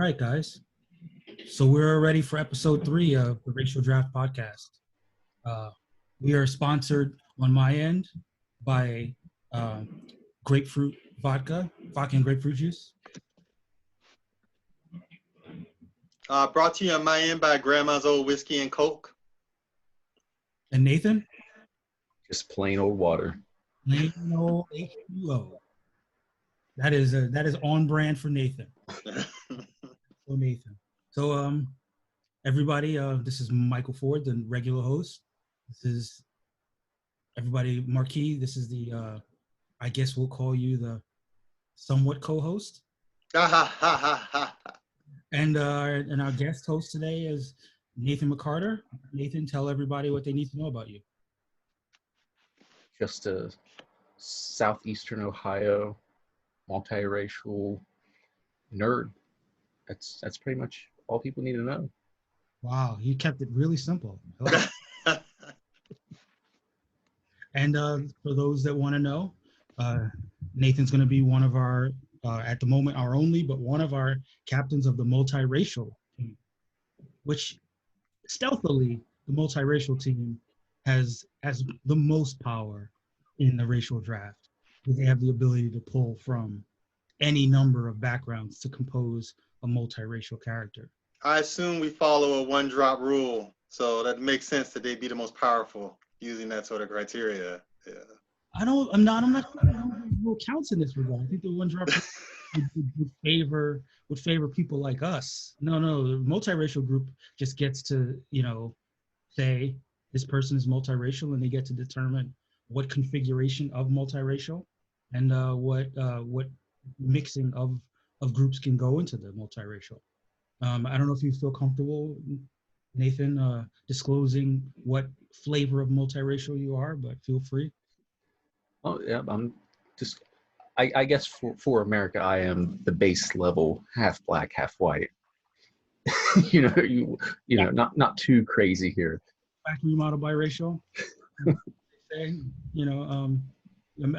right, guys. So we're ready for episode 3 of the Racial Draft Podcast. Uh, we are sponsored on my end by uh, grapefruit vodka and grapefruit juice. Brought to you on my end by Grandma's Old Whiskey and Coke. And Nathan? Just plain old water. Plain old H2O. That is on brand for Nathan. So everybody, this is Michael Ford, the regular host. This is everybody, Marky. This is the I guess we'll call you the somewhat co-host. And our guest host today is Nathan McCarter. Nathan, tell everybody what they need to know about you. Just a southeastern Ohio multiracial nerd. That's pretty much all people need to know. Wow, you kept it really simple. And for those that want to know, Nathan's going to be one of our, at the moment, our only, but one of our captains of the multiracial team, which stealthily, the multiracial team has the most power in the racial draft. They have the ability to pull from any number of backgrounds to compose a multiracial character. I assume we follow a one-drop rule, so that makes sense that they'd be the most powerful using that sort of criteria. Yeah. I'm not rule counts in this regard. I think the one drop would favor people like us. No, the multiracial group just gets to, say this person is multiracial, and they get to determine what configuration of multiracial and what mixing of groups can go into the multiracial. I don't know if you feel comfortable, Nathan, disclosing what flavor of multiracial you are, but feel free. Oh yeah, I guess for America, I am the base level, half black, half white. Not too crazy here. Factory model biracial.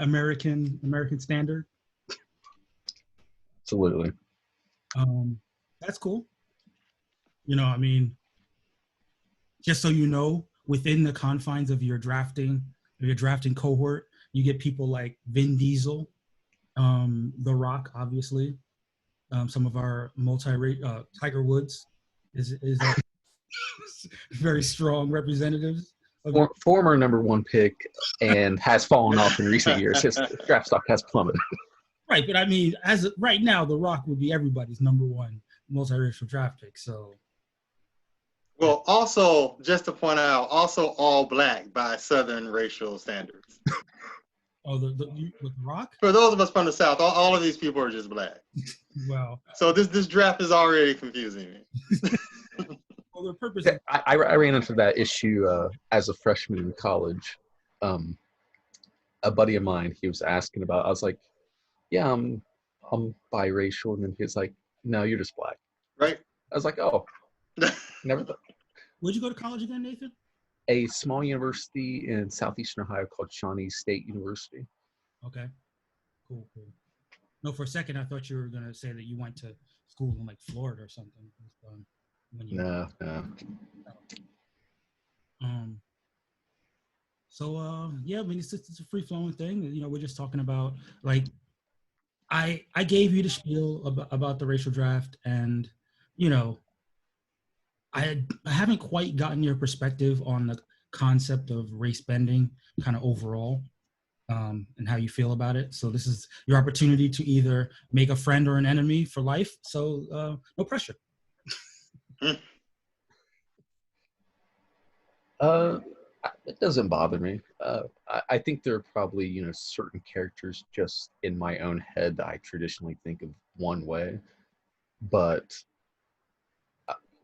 American standard. Absolutely. That's cool. Just so you know, within the confines of your drafting cohort, you get people like Vin Diesel, The Rock, obviously. Some of our Tiger Woods is very strong representatives. Former number one pick and has fallen off in recent years. His draft stock has plummeted. Right, but as of right now, The Rock would be everybody's number one multiracial draft pick. So, well, also just to point out, also all black by Southern racial standards. Oh, with The Rock? For those of us from the South, all of these people are just black. Wow. So this draft is already confusing me. Well, the purpose. I ran into that issue as a freshman in college. A buddy of mine, he was asking about. I was like, "Yeah, I'm biracial," and then he was like, "No, you're just black." Right. I was like, "Oh, never thought." Where'd you go to college again, Nathan? A small university in southeastern Ohio called Shawnee State University. Okay, cool. No, for a second I thought you were gonna say that you went to school in like Florida or something. No. So yeah, it's a free flowing thing. We're just talking about like I gave you the spiel about the racial draft, and I haven't quite gotten your perspective on the concept of race bending kind of overall, and how you feel about it. So this is your opportunity to either make a friend or an enemy for life. So no pressure. It doesn't bother me. I think there are probably, certain characters just in my own head that I traditionally think of one way, but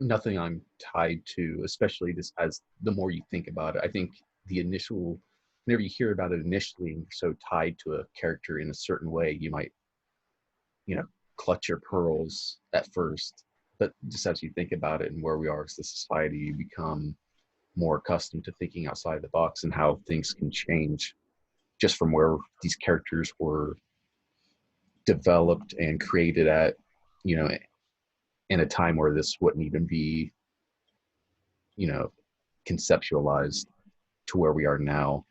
nothing I'm tied to, especially this as the more you think about it. I think whenever you hear about it initially and you're so tied to a character in a certain way, you might, clutch your pearls at first. But just as you think about it and where we are as a society, you become more accustomed to thinking outside the box and how things can change just from where these characters were developed and created at, in a time where this wouldn't even be, you know, conceptualized to where we are now.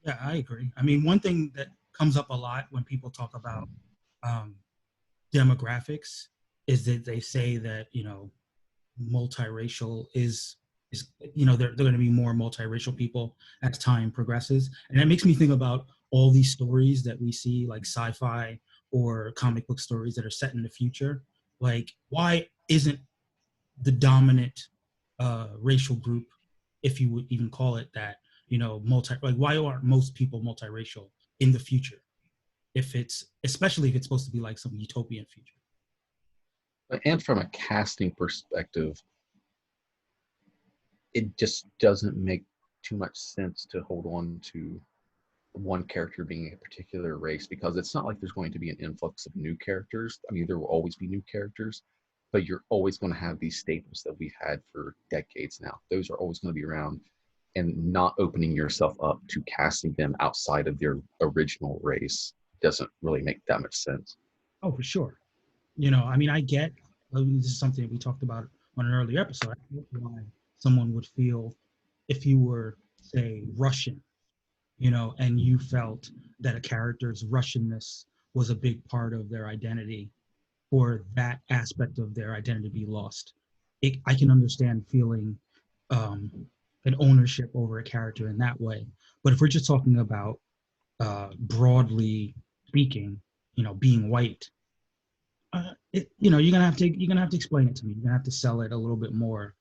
Yeah, I agree. I mean, one thing that comes up a lot when people talk about um, demographics is that they say that, you know, multiracial is you know, they're going to be more multiracial people as time progresses, and that makes me think about all these stories that we see, like sci-fi or comic book stories that are set in the future. Like, why isn't the dominant racial group, if you would even call it that, you know, like, why aren't most people multiracial in the future, if it's, especially if it's supposed to be like some utopian future? And from a casting perspective, it just doesn't make too much sense to hold on to one character being a particular race, because it's not like there's going to be an influx of new characters. I mean, there will always be new characters, but you're always going to have these staples that we've had for decades now. Those are always going to be around, and not opening yourself up to casting them outside of their original race doesn't really make that much sense. Oh, for sure. You know, I mean, I mean, this is something we talked about on an earlier episode. I get why someone would feel, if you were, say, Russian, you know, and you felt that a character's Russianness was a big part of their identity, for that aspect of their identity to be lost. I can understand feeling um, an ownership over a character in that way. But if we're just talking about broadly speaking, you know, being white, you know, you're gonna have to explain it to me. You're gonna have to sell it a little bit more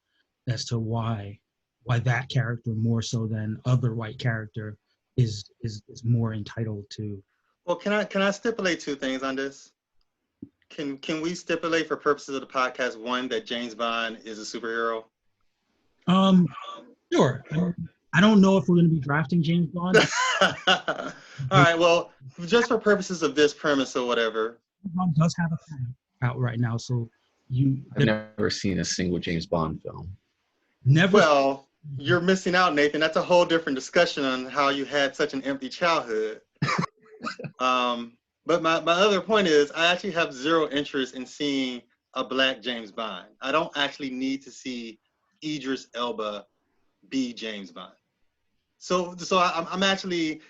as to why that character, more so than other white character, is more entitled to. Well, can I stipulate two things on this? Can we stipulate for purposes of the podcast, one, that James Bond is a superhero? Um, sure. I don't know if we're gonna be drafting James Bond. All right. Well, just for purposes of this premise or whatever. James Bond does have a film out right now, so I've never seen a single James Bond film. never. Well, you're missing out, Nathan. That's a whole different discussion on how you had such an empty childhood. But my other point is, I actually have zero interest in seeing a black James Bond. I don't actually need to see Idris Elba be James Bond. So I'm actually,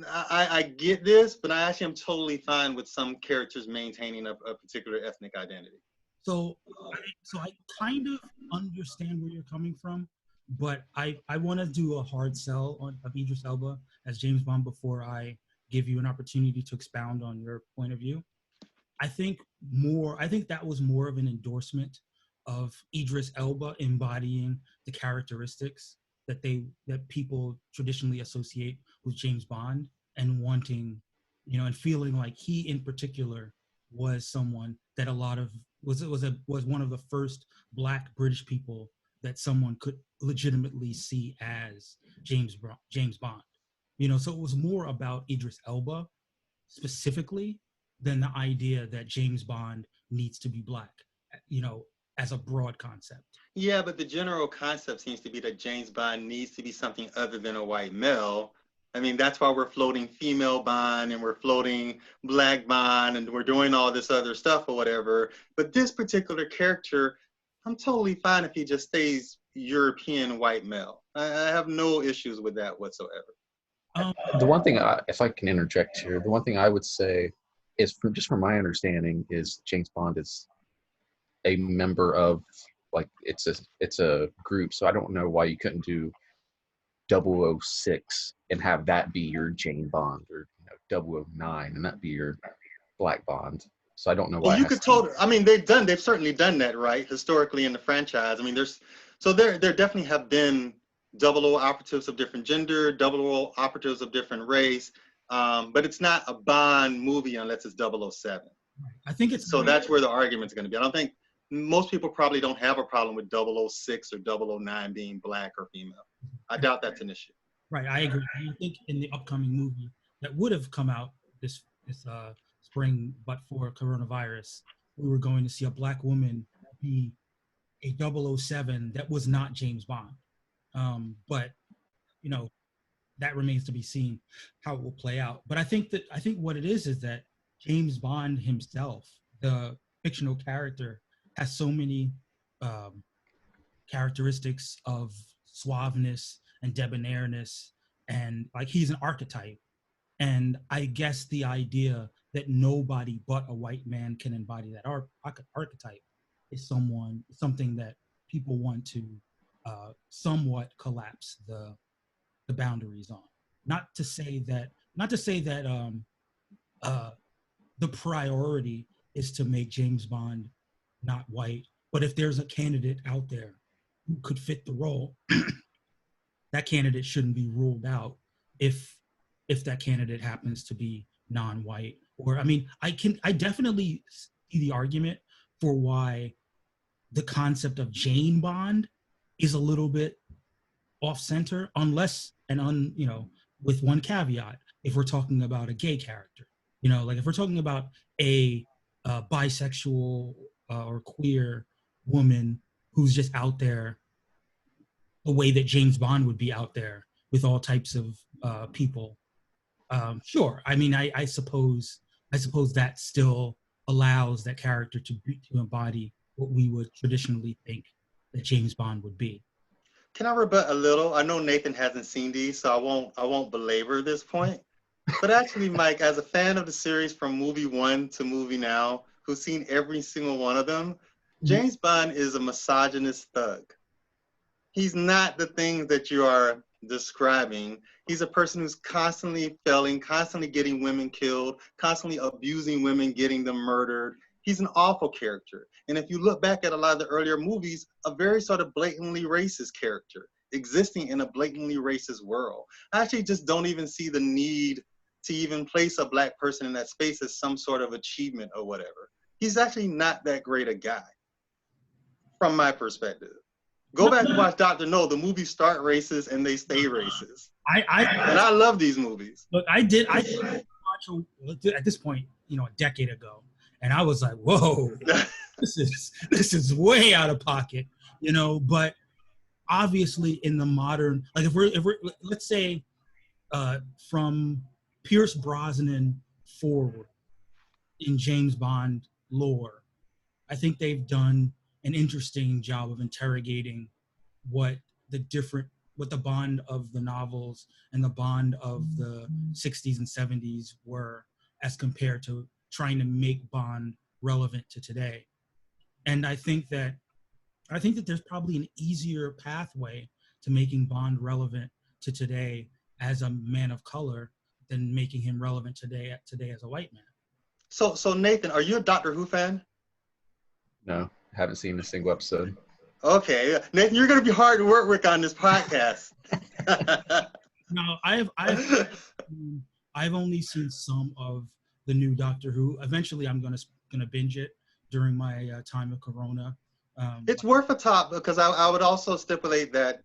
I get this, but I actually am totally fine with some characters maintaining a particular ethnic identity. So I kind of understand where you're coming from, but I want to do a hard sell of Idris Elba as James Bond before I give you an opportunity to expound on your point of view. I think that was more of an endorsement of Idris Elba embodying the characteristics that people traditionally associate with James Bond, and wanting, you know, and feeling like he in particular was someone that a lot of was one of the first black British people that someone could legitimately see as James Bond. You know, so it was more about Idris Elba specifically than the idea that James Bond needs to be black, you know, as a broad concept. Yeah, but the general concept seems to be that James Bond needs to be something other than a white male. I mean, that's why we're floating female Bond and we're floating black Bond and we're doing all this other stuff or whatever. But this particular character, I'm totally fine if he just stays European white male. I have no issues with that whatsoever. The one thing, if I can interject here, the one thing I would say is, from my understanding, is James Bond is a member of, like, it's a group. So I don't know why you couldn't do 006 and have that be your Jane Bond, or 009 and that be your Black Bond. So I don't know why. Well, you could totally. I mean, they've certainly done that, right? Historically in the franchise. I mean, there definitely have been 00 operatives of different gender, 00 operatives of different race, but it's not a Bond movie unless it's 007. I think it's so that's where the argument's going to be. I don't think most people probably don't have a problem with 006 or 009 being black or female. I doubt that's an issue. Right, I agree. I think in the upcoming movie that would have come out this spring, but for coronavirus, we were going to see a black woman be a 007 that was not James Bond. But you know, that remains to be seen how it will play out. But I think what it is that James Bond himself, the fictional character has so many um, characteristics of suaveness and debonairness, and like he's an archetype. And I guess the idea that nobody but a white man can embody that archetype is something that people want to somewhat collapse the boundaries on. Not to say that uh, the priority is to make James Bond not white, but if there's a candidate out there who could fit the role, that candidate shouldn't be ruled out if that candidate happens to be non-white. Or I definitely see the argument for why the concept of Jane Bond is a little bit off center, unless with one caveat, if we're talking about a gay character, like if we're talking about a bisexual or queer woman who's just out there the way that James Bond would be out there with all types of people. Sure, I suppose that still allows that character to embody what we would traditionally think that James Bond would be. Can I rebut a little? I know Nathan hasn't seen these, so I won't belabor this point. But actually, Mike, as a fan of the series from movie 1 to movie now, who's seen every single one of them, James Bond is a misogynist thug. He's not the things that you are describing. He's a person who's constantly failing, constantly getting women killed, constantly abusing women, getting them murdered. He's an awful character. And if you look back at a lot of the earlier movies, a very sort of blatantly racist character existing in a blatantly racist world. I actually just don't even see the need to even place a Black person in that space as some sort of achievement or whatever. He's actually not that great a guy, from my perspective. Go back and watch Dr. No. The movies start racist and they stay racist. And I love these movies. Look, I did watch at this point, a decade ago, and I was like, whoa, this is way out of pocket, But obviously, in the modern, like if we're let's say from Pierce Brosnan forward in James Bond lore, I think they've done an interesting job of interrogating what the Bond of the novels and the Bond of the 60s and 70s were as compared to trying to make Bond relevant to today. And I think that there's probably an easier pathway to making Bond relevant to today as a man of color than making him relevant today as a white man. So Nathan, are you a Doctor Who fan? No, haven't seen a single episode. Okay, Nathan, you're going to be hard to work with on this podcast. No, I've only seen some of the new Doctor Who. Eventually, I'm gonna binge it during my time of Corona. It's worth a top because I would also stipulate that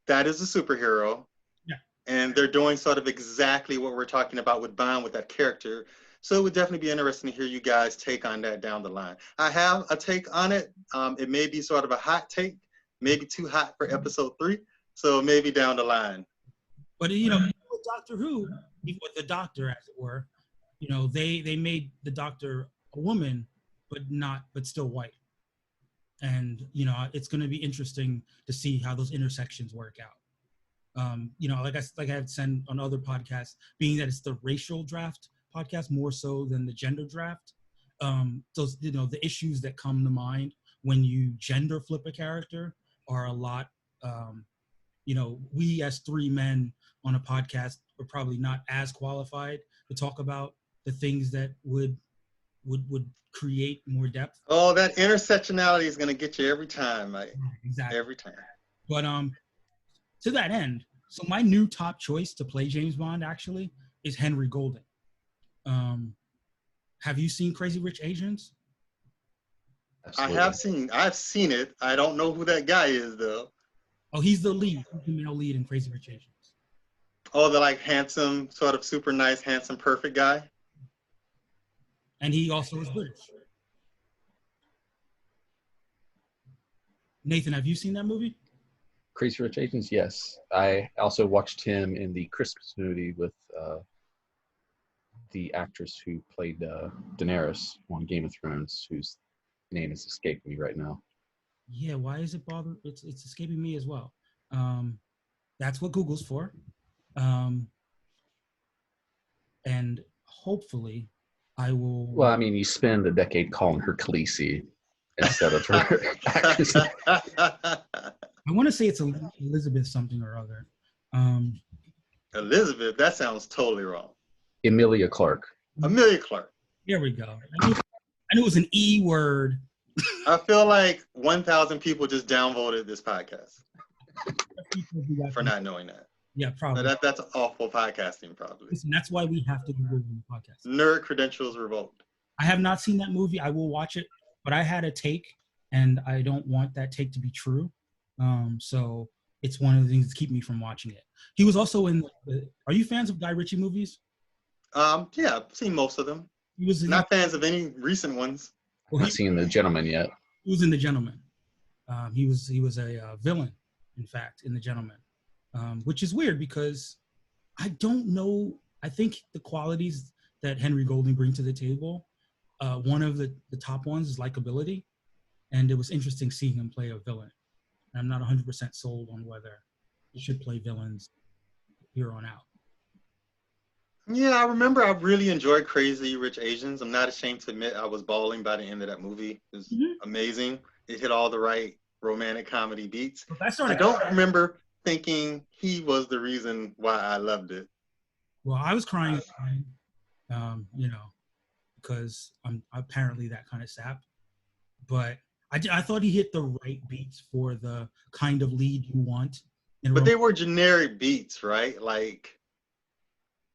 is a superhero. Yeah. And they're doing sort of exactly what we're talking about with Bond with that character. So it would definitely be interesting to hear you guys take on that down the line. I have a take on it. It may be sort of a hot take, maybe too hot for episode 3. So maybe down the line. But with Doctor Who, with the Doctor, as it were, they made the Doctor a woman, but still white. And it's going to be interesting to see how those intersections work out. Like I had said on other podcasts, being that it's the racial draft podcast more so than the gender draft. Those the issues that come to mind when you gender flip a character are a lot. We as 3 men on a podcast are probably not as qualified to talk about the things that would create more depth. Oh, that intersectionality is going to get you every time, Mike. Exactly. Every time. But to that end, so my new top choice to play James Bond actually is Henry Golding. Have you seen Crazy Rich Asians? Absolutely. I've seen it. I don't know who that guy is though. Oh, he's the male lead in Crazy Rich Asians. Oh, the like handsome, sort of super nice, handsome, perfect guy. And he also is British. Nathan, have you seen that movie? Crazy Rich Asians, yes. I also watched him in the Christmas movie with the actress who played Daenerys on Game of Thrones, who's name is escaping me right now. Yeah, why is it bothering? It's escaping me as well. That's what Google's for. And hopefully I will. Well, I mean, you spend a decade calling her Khaleesi instead of her actress. I want to say it's Elizabeth something or other. Elizabeth, that sounds totally wrong. Emilia Clarke. Amelia Clark. Here we go. I knew it was an E word. I feel like 1,000 people just downvoted this podcast for not knowing that. Yeah, probably. That's awful podcasting, probably. Listen, that's why we have to Google the podcast. Nerd credentials revoked. I have not seen that movie. I will watch it, but I had a take, and I don't want that take to be true. So it's one of the things that keep me from watching it. He was also in. Are you fans of Guy Ritchie movies? Yeah, I've seen most of them. He was not fans of any recent ones. Well, not seen The Gentleman yet. He was in The Gentleman. He was a villain, in fact, in The Gentleman, which is weird because I don't know. I think the qualities that Henry Golding brings to the table, one of the top ones is likability, and it was interesting seeing him play a villain. And I'm not 100% sold on whether he should play villains here on out. Yeah, I remember I really enjoyed Crazy Rich Asians. I'm not ashamed to admit I was bawling by the end of that movie. It was amazing. It hit all the right romantic comedy beats. I don't remember thinking he was the reason why I loved it. Well, I was crying, because I'm apparently that kind of sap. But I thought he hit the right beats for the kind of lead you want. But they were generic beats, right?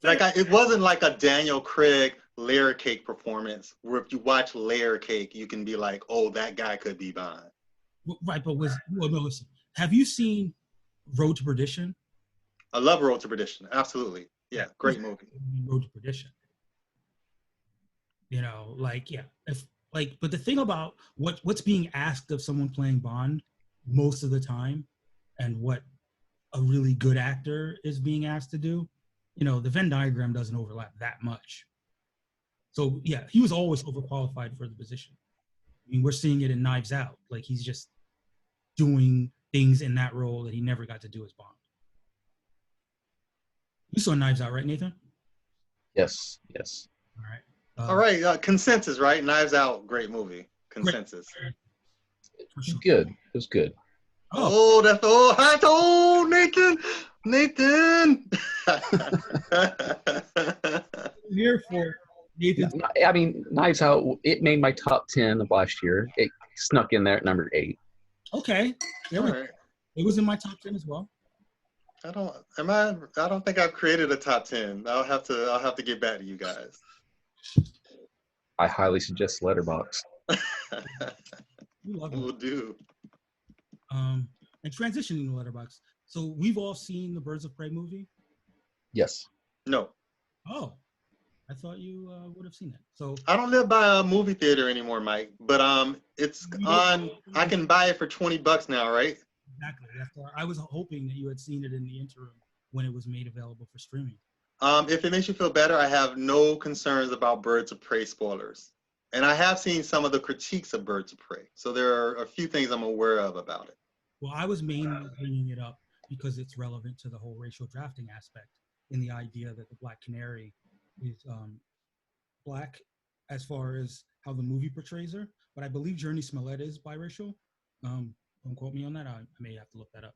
It wasn't like a Daniel Craig Layer Cake performance where if you watch Layer Cake, you can be like, oh, that guy could be Bond. Right, but listen, have you seen Road to Perdition? I love Road to Perdition. Absolutely. Yeah, great movie. Road to Perdition. But the thing about what's being asked of someone playing Bond most of the time and what a really good actor is being asked to do, the Venn diagram doesn't overlap that much. So yeah, he was always overqualified for the position. I mean, we're seeing it in Knives Out. Like he's just doing things in that role that he never got to do as Bond. You saw Knives Out, right, Nathan? Yes. All right. All right. Consensus, right? Knives Out, great movie. Consensus. It was good. It was good. Nathan. Here for Nathan. I mean, Knives Out, it made my top 10 of last year. It snuck in there at number 8. Okay. It was in my top 10 as well. I don't think I've created a top 10. I'll have to get back to you guys. I highly suggest Letterboxd. Will do. And transitioning to Letterboxd. So we've all seen the Birds of Prey movie? Yes. No. Oh, I thought you would have seen it. So I don't live by a movie theater anymore, Mike. But it's on. I can buy it for $20 now, right? Exactly. I was hoping that you had seen it in the interim when it was made available for streaming. If it makes you feel better, I have no concerns about Birds of Prey spoilers. And I have seen some of the critiques of Birds of Prey. So there are a few things I'm aware of about it. Well, I was mainly bringing it up because it's relevant to the whole racial drafting aspect in the idea that the Black Canary is Black as far as how the movie portrays her. But I believe Journey Smollett is biracial. Don't quote me on that. I may have to look that up.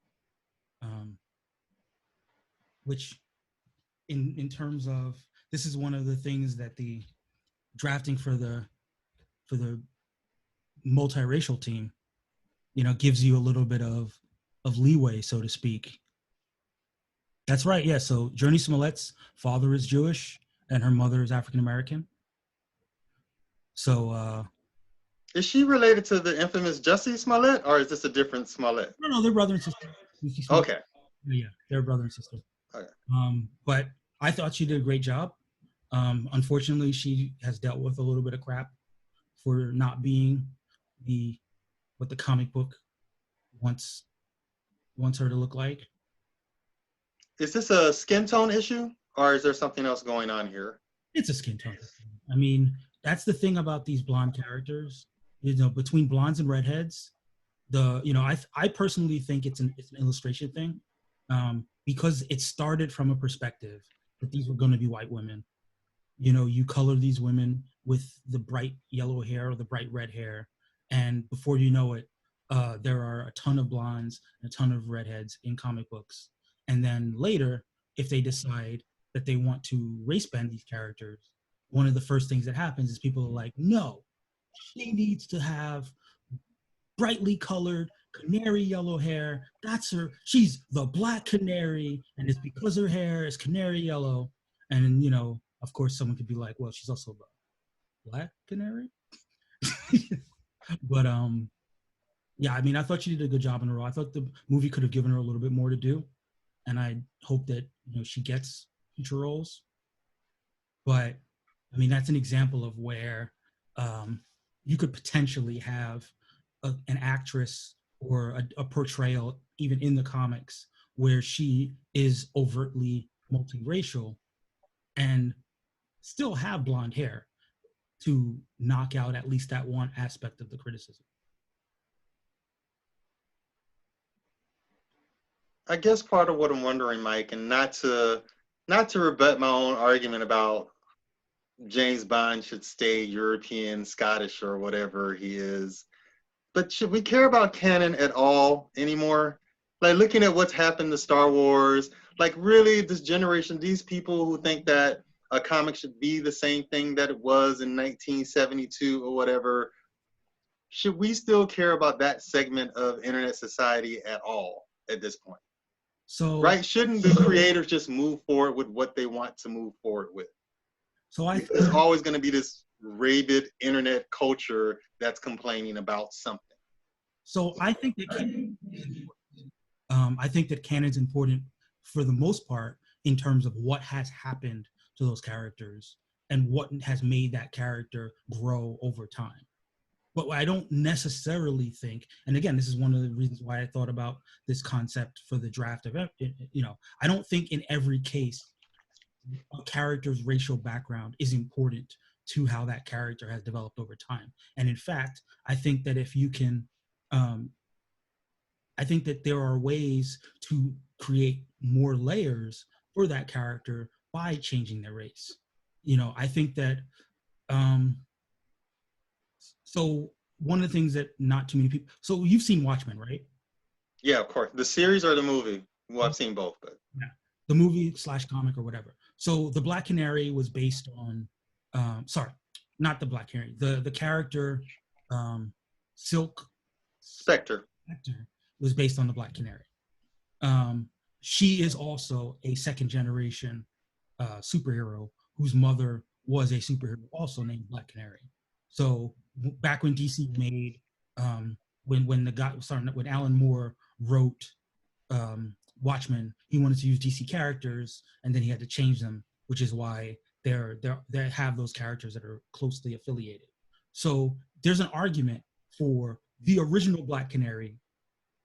Which, in terms of, this is one of the things that the drafting for the multiracial team, gives you a little bit of leeway, so to speak. That's right. Yeah. So Journey Smollett's father is Jewish and her mother is African American. So. Is she related to the infamous Jussie Smollett, or is this a different Smollett? No, they're brother and sister. Okay. Yeah, they're brother and sister. Okay. But I thought she did a great job. Unfortunately, she has dealt with a little bit of crap for not being what the comic book wants her to look like. Is this a skin tone issue, or is there something else going on here? It's a skin tone. I mean, that's the thing about these blonde characters. between blondes and redheads, I personally think it's an illustration thing, because it started from a perspective that these were going to be white women. You color these women with the bright yellow hair or the bright red hair, and before you know it, there are a ton of blondes and a ton of redheads in comic books. And then later, if they decide that they want to race bend these characters, one of the first things that happens is people are like, no, she needs to have brightly colored canary yellow hair. That's her. She's the black canary, and it's because her hair is canary yellow. And of course, someone could be like, "Well, she's also the black canary." But yeah, I mean, I thought she did a good job in her role. I thought the movie could have given her a little bit more to do, and I hope that she gets future roles. But I mean, that's an example of where you could potentially have an actress or a portrayal, even in the comics, where she is overtly multiracial and still have blonde hair to knock out at least that one aspect of the criticism. I guess part of what I'm wondering, Mike, and not to rebut my own argument about James Bond should stay European, Scottish, or whatever he is, but should we care about canon at all anymore? Like, looking at what's happened to Star Wars, like, really, this generation, these people who think that a comic should be the same thing that it was in 1972 or whatever, should we still care about that segment of internet society at all at this point? So, right? Shouldn't the creators just move forward with what they want to move forward with? So there's always going to be this rabid internet culture that's complaining about something. So I think that canon's important for the most part in terms of what has happened to those characters and what has made that character grow over time. But I don't necessarily think, and again, this is one of the reasons why I thought about this concept for the draft of, I don't think in every case a character's racial background is important to how that character has developed over time. And in fact, I think that if you can, I think that there are ways to create more layers for that character by changing their race. I think that, so one of the things that not too many people, so you've seen Watchmen, right? Yeah, of course. The series or the movie? Well, I've seen both, but. Yeah. The movie / comic or whatever. So the Black Canary was based on, sorry, not the Black Canary, the character Silk Spectre was based on the Black Canary. She is also a second generation superhero whose mother was a superhero also named Black Canary. So back when DC made, when Alan Moore wrote Watchmen, he wanted to use DC characters, and then he had to change them, which is why they have those characters that are closely affiliated. So there's an argument for the original Black Canary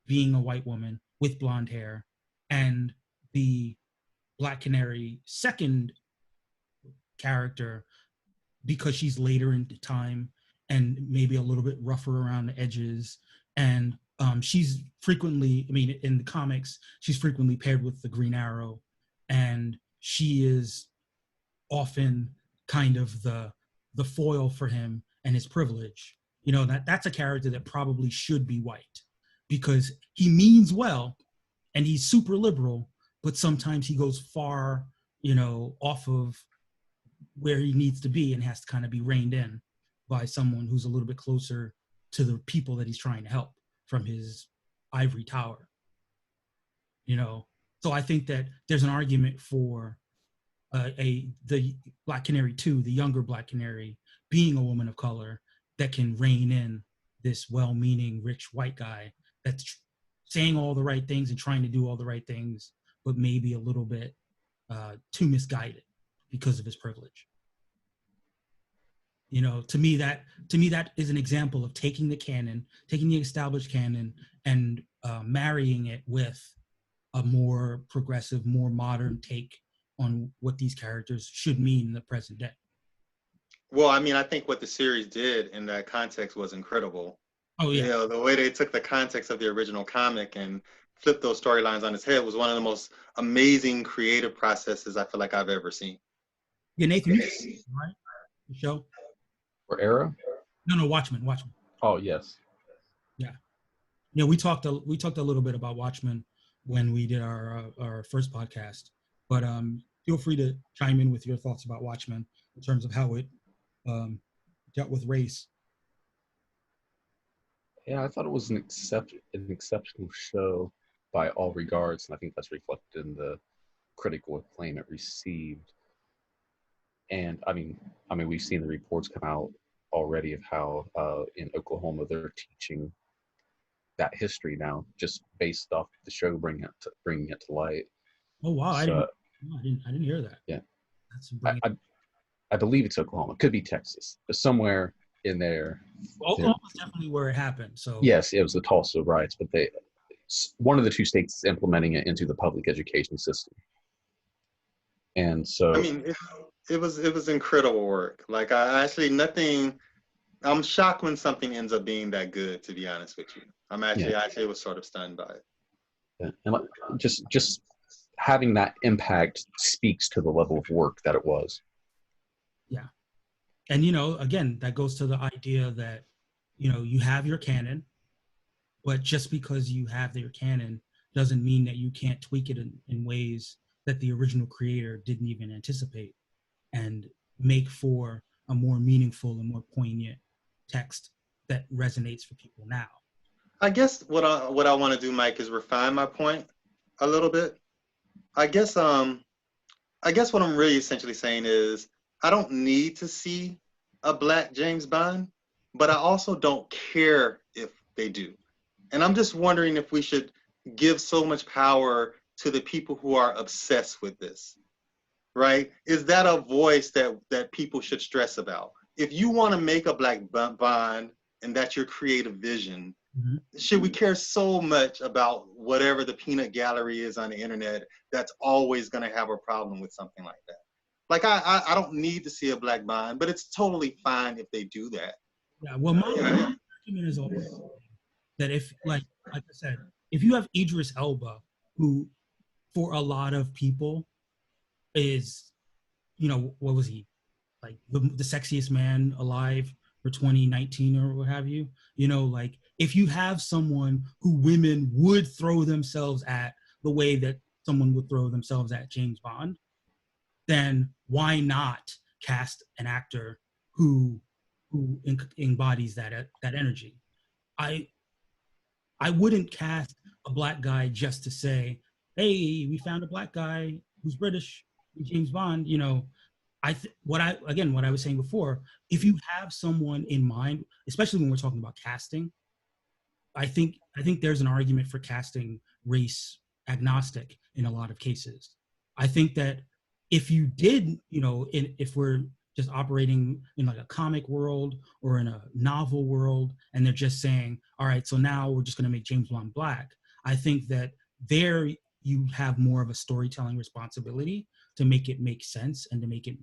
being a white woman with blonde hair, and the Black Canary second character, because she's later in time and maybe a little bit rougher around the edges. And she's frequently, I mean, in the comics, she's frequently paired with the Green Arrow, and she is often kind of the foil for him and his privilege. That's a character that probably should be white, because he means well and he's super liberal, but sometimes he goes far, off of where he needs to be and has to kind of be reined in by someone who's a little bit closer to the people that he's trying to help from his ivory tower. So I think that there's an argument for the Black Canary 2, the younger Black Canary, being a woman of color that can rein in this well-meaning rich white guy that's saying all the right things and trying to do all the right things, but maybe a little bit too misguided because of his privilege. To me that is an example of taking the established canon and marrying it with a more progressive, more modern take on what these characters should mean in the present day. Well, I mean, I think what the series did in that context was incredible. Oh You yeah. know, the way they took the context of the original comic and flipped those storylines on its head was one of the most amazing creative processes I feel like I've ever seen. Yeah, Nathan, you right? The show? For Arrow? No, Watchmen. Watchmen. Oh yes. Yeah. Yeah, we talked a little bit about Watchmen when we did our first podcast, but feel free to chime in with your thoughts about Watchmen in terms of how it um, dealt with race. Yeah, I thought it was an exceptional show by all regards, and I think that's reflected in the critical acclaim it received. And I mean, we've seen the reports come out already of how in Oklahoma they're teaching that history now, just based off the show bringing it to light. Oh wow, So I didn't hear that. yeah, That's I, brilliant. I I believe it's Oklahoma, could be Texas, but somewhere in there. Oklahoma is definitely where it happened. So Yes, it was the Tulsa riots, but one of the two states is implementing it into the public education system, and I so mean, it was incredible work. Like I actually nothing. I'm shocked when something ends up being that good. To be honest with you, yeah, I actually was sort of stunned by it. yeah. And just having that impact speaks to the level of work that it was. yeah, and again, that goes to the idea that you have your canon, but just because you have your canon doesn't mean that you can't tweak it in ways that the original creator didn't even anticipate and make for a more meaningful and more poignant text that resonates for people now. I guess what I want to do, Mike, is refine my point a little bit. I guess I guess what I'm really essentially saying is I don't need to see a black James Bond, but I also don't care if they do. And I'm just wondering if we should give so much power to the people who are obsessed with this, right? Is that a voice that people should stress about? If you want to make a black Bond and that's your creative vision, Mm-hmm. should we care so much about whatever the peanut gallery is on the internet that's always going to have a problem with something like that? Like I don't need to see a black Bond, but it's totally fine if they do that. Yeah, well, my argument is always that if, like I said, if you have Idris Elba, who for a lot of people is, what was he, like the sexiest man alive for 2019 or what have you, like if you have someone who women would throw themselves at the way that someone would throw themselves at James Bond, then why not cast an actor who embodies that energy? I wouldn't cast a black guy just to say, hey, we found a black guy who's British, James Bond. What I was saying before, if you have someone in mind, especially when we're talking about casting, I think there's an argument for casting race agnostic in a lot of cases. I think that if you did, if we're just operating in like a comic world or in a novel world, and they're just saying, all right, so now we're just going to make James Bond black. I think that there you have more of a storytelling responsibility to make it make sense and to make it,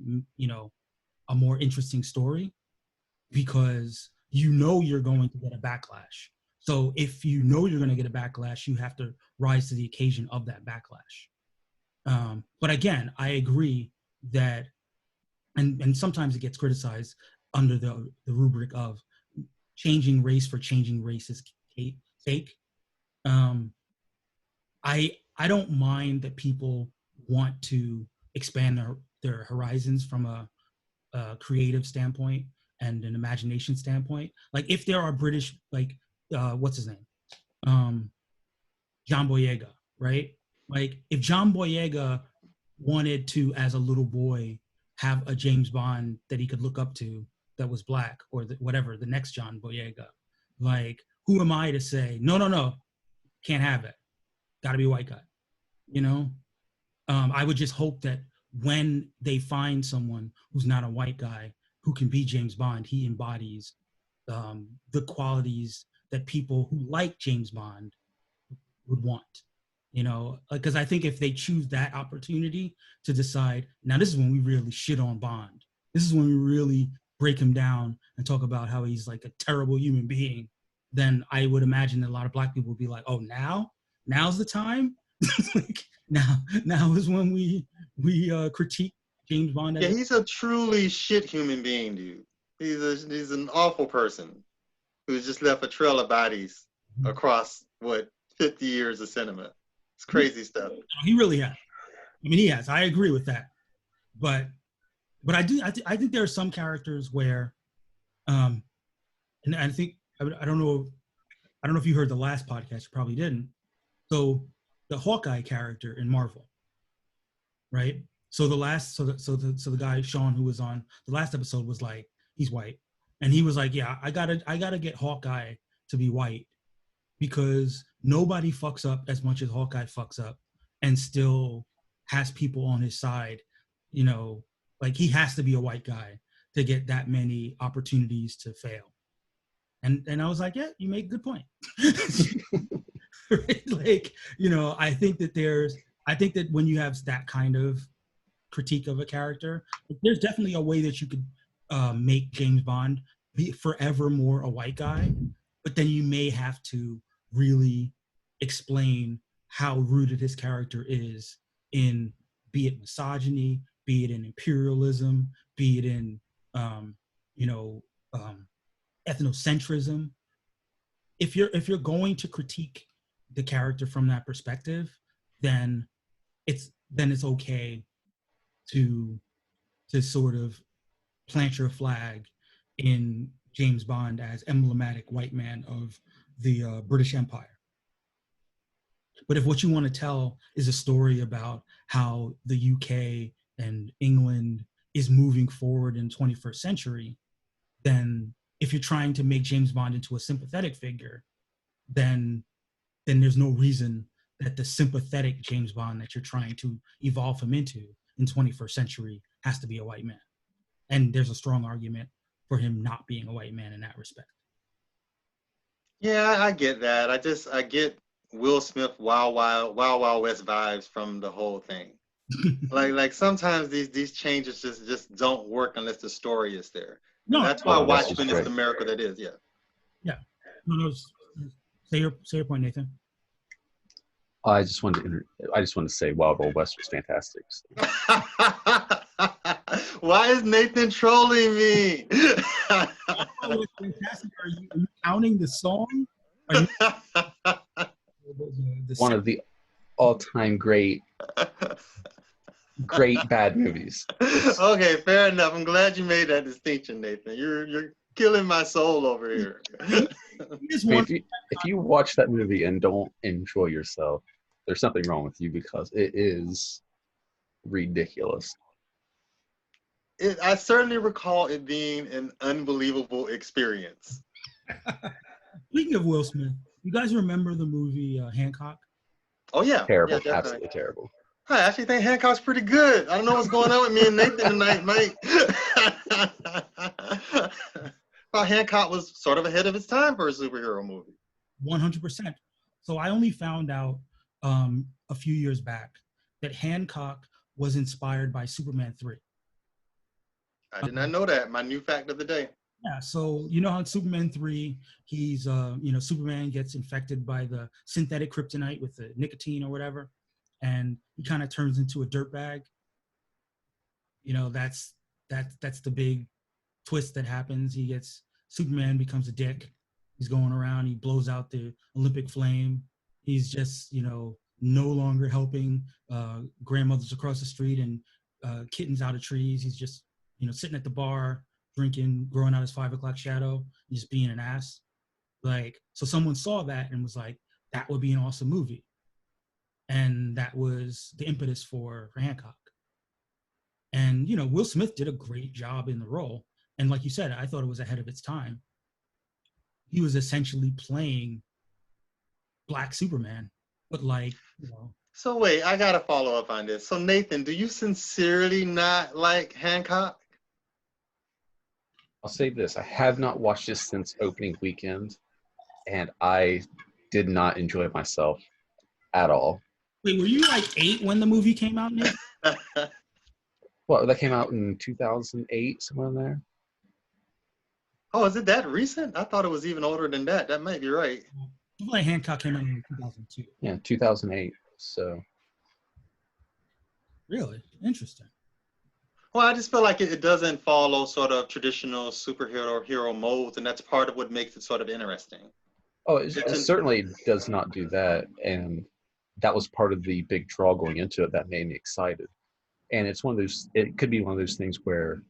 a more interesting story, because you're going to get a backlash. So if you know you're going to get a backlash, you have to rise to the occasion of that backlash. But again, I agree that, and sometimes it gets criticized under the rubric of changing race for changing race's sake. Um, I don't mind that people want to expand their horizons from a creative standpoint and an imagination standpoint. Like if there are British, like what's his name, John Boyega, right? Like if John Boyega wanted to, as a little boy, have a James Bond that he could look up to that was black, or whatever, the next John Boyega, like who am I to say no, can't have it, got to be a white guy, you know? I would just hope that when they find someone who's not a white guy who can be James Bond, he embodies the qualities that people who like James Bond would want. Because I think if they choose that opportunity to decide, now this is when we really shit on Bond. This is when we really break him down and talk about how he's like a terrible human being, then I would imagine that a lot of Black people would be like, oh, now's the time. Like now is when we critique James Bond. Yeah, he's a truly shit human being, dude. He's an awful person who's just left a trail of bodies across 50 years of cinema. It's crazy stuff. He really has. I mean, he has. I agree with that. But I think there are some characters where, and I think I don't know if you heard the last podcast. You probably didn't. So the Hawkeye character in Marvel, right? So the guy Sean who was on the last episode was like, he's white, and he was like, yeah, I gotta get Hawkeye to be white because nobody fucks up as much as Hawkeye fucks up, and still has people on his side. You know, like he has to be a white guy to get that many opportunities to fail. And I was like, yeah, you make a good point. Like, you know, I think that when you have that kind of critique of a character, there's definitely a way that you could make James Bond be forever more a white guy, but then you may have to really explain how rooted his character is in, be it misogyny, be it in imperialism, be it in ethnocentrism. If you're going to critique the character from that perspective, then it's okay to sort of plant your flag in James Bond as emblematic white man of the British Empire. But if what you want to tell is a story about how the UK and England is moving forward in the 21st century, then if you're trying to make James Bond into a sympathetic figure, then there's no reason that the sympathetic James Bond that you're trying to evolve him into in 21st century has to be a white man. And there's a strong argument for him not being a white man in that respect. Yeah, I get that. I get Will Smith Wild West vibes from the whole thing. like sometimes these changes just don't work unless the story is there. No, and that's why Watchmen is the miracle that is. Yeah. Yeah. No, say your point, Nathan. I just wanted to say Wild Wild West was fantastic. So. Why is Nathan trolling me? Oh, fantastic. Are you counting the song? One of the all-time great bad movies. Okay, fair enough. I'm glad you made that distinction, Nathan. You're killing my soul over here. If you watch that movie and don't enjoy yourself, there's something wrong with you because it is ridiculous. I certainly recall it being an unbelievable experience. Speaking of Will Smith, you guys remember the movie Hancock? Oh, yeah. Terrible. Yeah, absolutely terrible. I actually think Hancock's pretty good. I don't know what's going on with me and Nathan tonight, mate. Thought Hancock was sort of ahead of its time for a superhero movie. 100%. So I only found out a few years back that Hancock was inspired by Superman 3. I did not know that. My new fact of the day. Yeah, so you know how in Superman 3, he's Superman gets infected by the synthetic kryptonite with the nicotine or whatever, and he kind of turns into a dirtbag. You know, that's the big twist that happens. Superman becomes a dick. He's going around, he blows out the Olympic flame. He's just, no longer helping grandmothers across the street and kittens out of trees. He's just, sitting at the bar, drinking, growing out his 5 o'clock shadow, just being an ass. Like, so someone saw that and was like, that would be an awesome movie. And that was the impetus for Hancock. And, Will Smith did a great job in the role. And like you said, I thought it was ahead of its time. He was essentially playing Black Superman, but So wait, I gotta follow up on this. So Nathan, do you sincerely not like Hancock? I'll say this. I have not watched this since opening weekend, and I did not enjoy myself at all. Wait, were you 8 when the movie came out, Nick? Well, that came out in 2008, somewhere in there. Oh, is it that recent? I thought it was even older than that. That might be right. I feel like Hancock came out in 2002. Yeah, 2008. So Really interesting. Well, I just feel like it doesn't follow sort of traditional superhero hero molds, and that's part of what makes it sort of interesting. oh, It's it in, certainly does not do that, and that was part of the big draw going into it that made me excited. And it's one of those. It could be one of those things where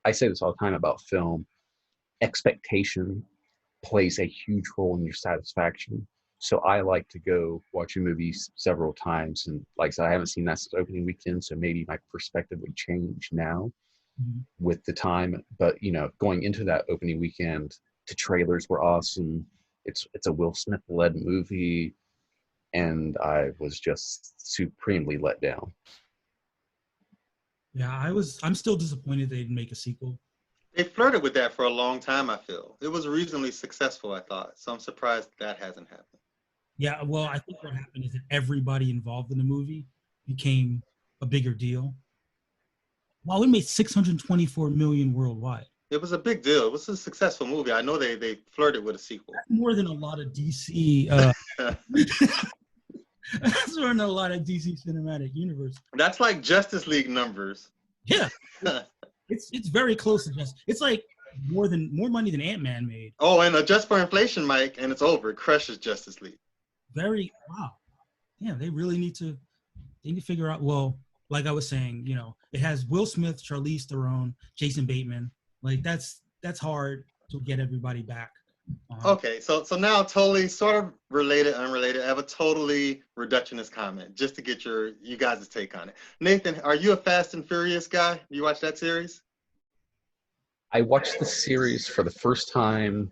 I say this all the time about film. Expectation plays a huge role in your satisfaction. So I like to go watch a movie several times, and like I said, I haven't seen that since opening weekend, so maybe my perspective would change now Mhm. with the time. But going into that opening weekend, the trailers were awesome. It's a Will Smith led movie, and I was just supremely let down. Yeah, I'm still disappointed they didn't make a sequel. they flirted with that for a long time, I feel. It was reasonably successful, I thought. So I'm surprised that hasn't happened. Yeah, well, I think what happened is that everybody involved in the movie became a bigger deal. Wow, it made 624 million worldwide. It was a big deal. It was a successful movie. I know they flirted with a sequel. That's more than a lot of DC. That's more than a lot of DC cinematic universe. That's like Justice League numbers. Yeah, it's very close to just. It's like more money than Ant-Man made. Oh, and adjust for inflation, Mike, and it's over. It crushes Justice League. Very wow. Yeah, they really need to. They need to figure out. Well, like I was saying, it has Will Smith, Charlize Theron, Jason Bateman. Like that's hard to get everybody back. Okay, so now totally sort of related, unrelated. I have a totally reductionist comment just to get you guys' take on it. Nathan, are you a Fast and Furious guy? You watch that series? I watched the series for the first time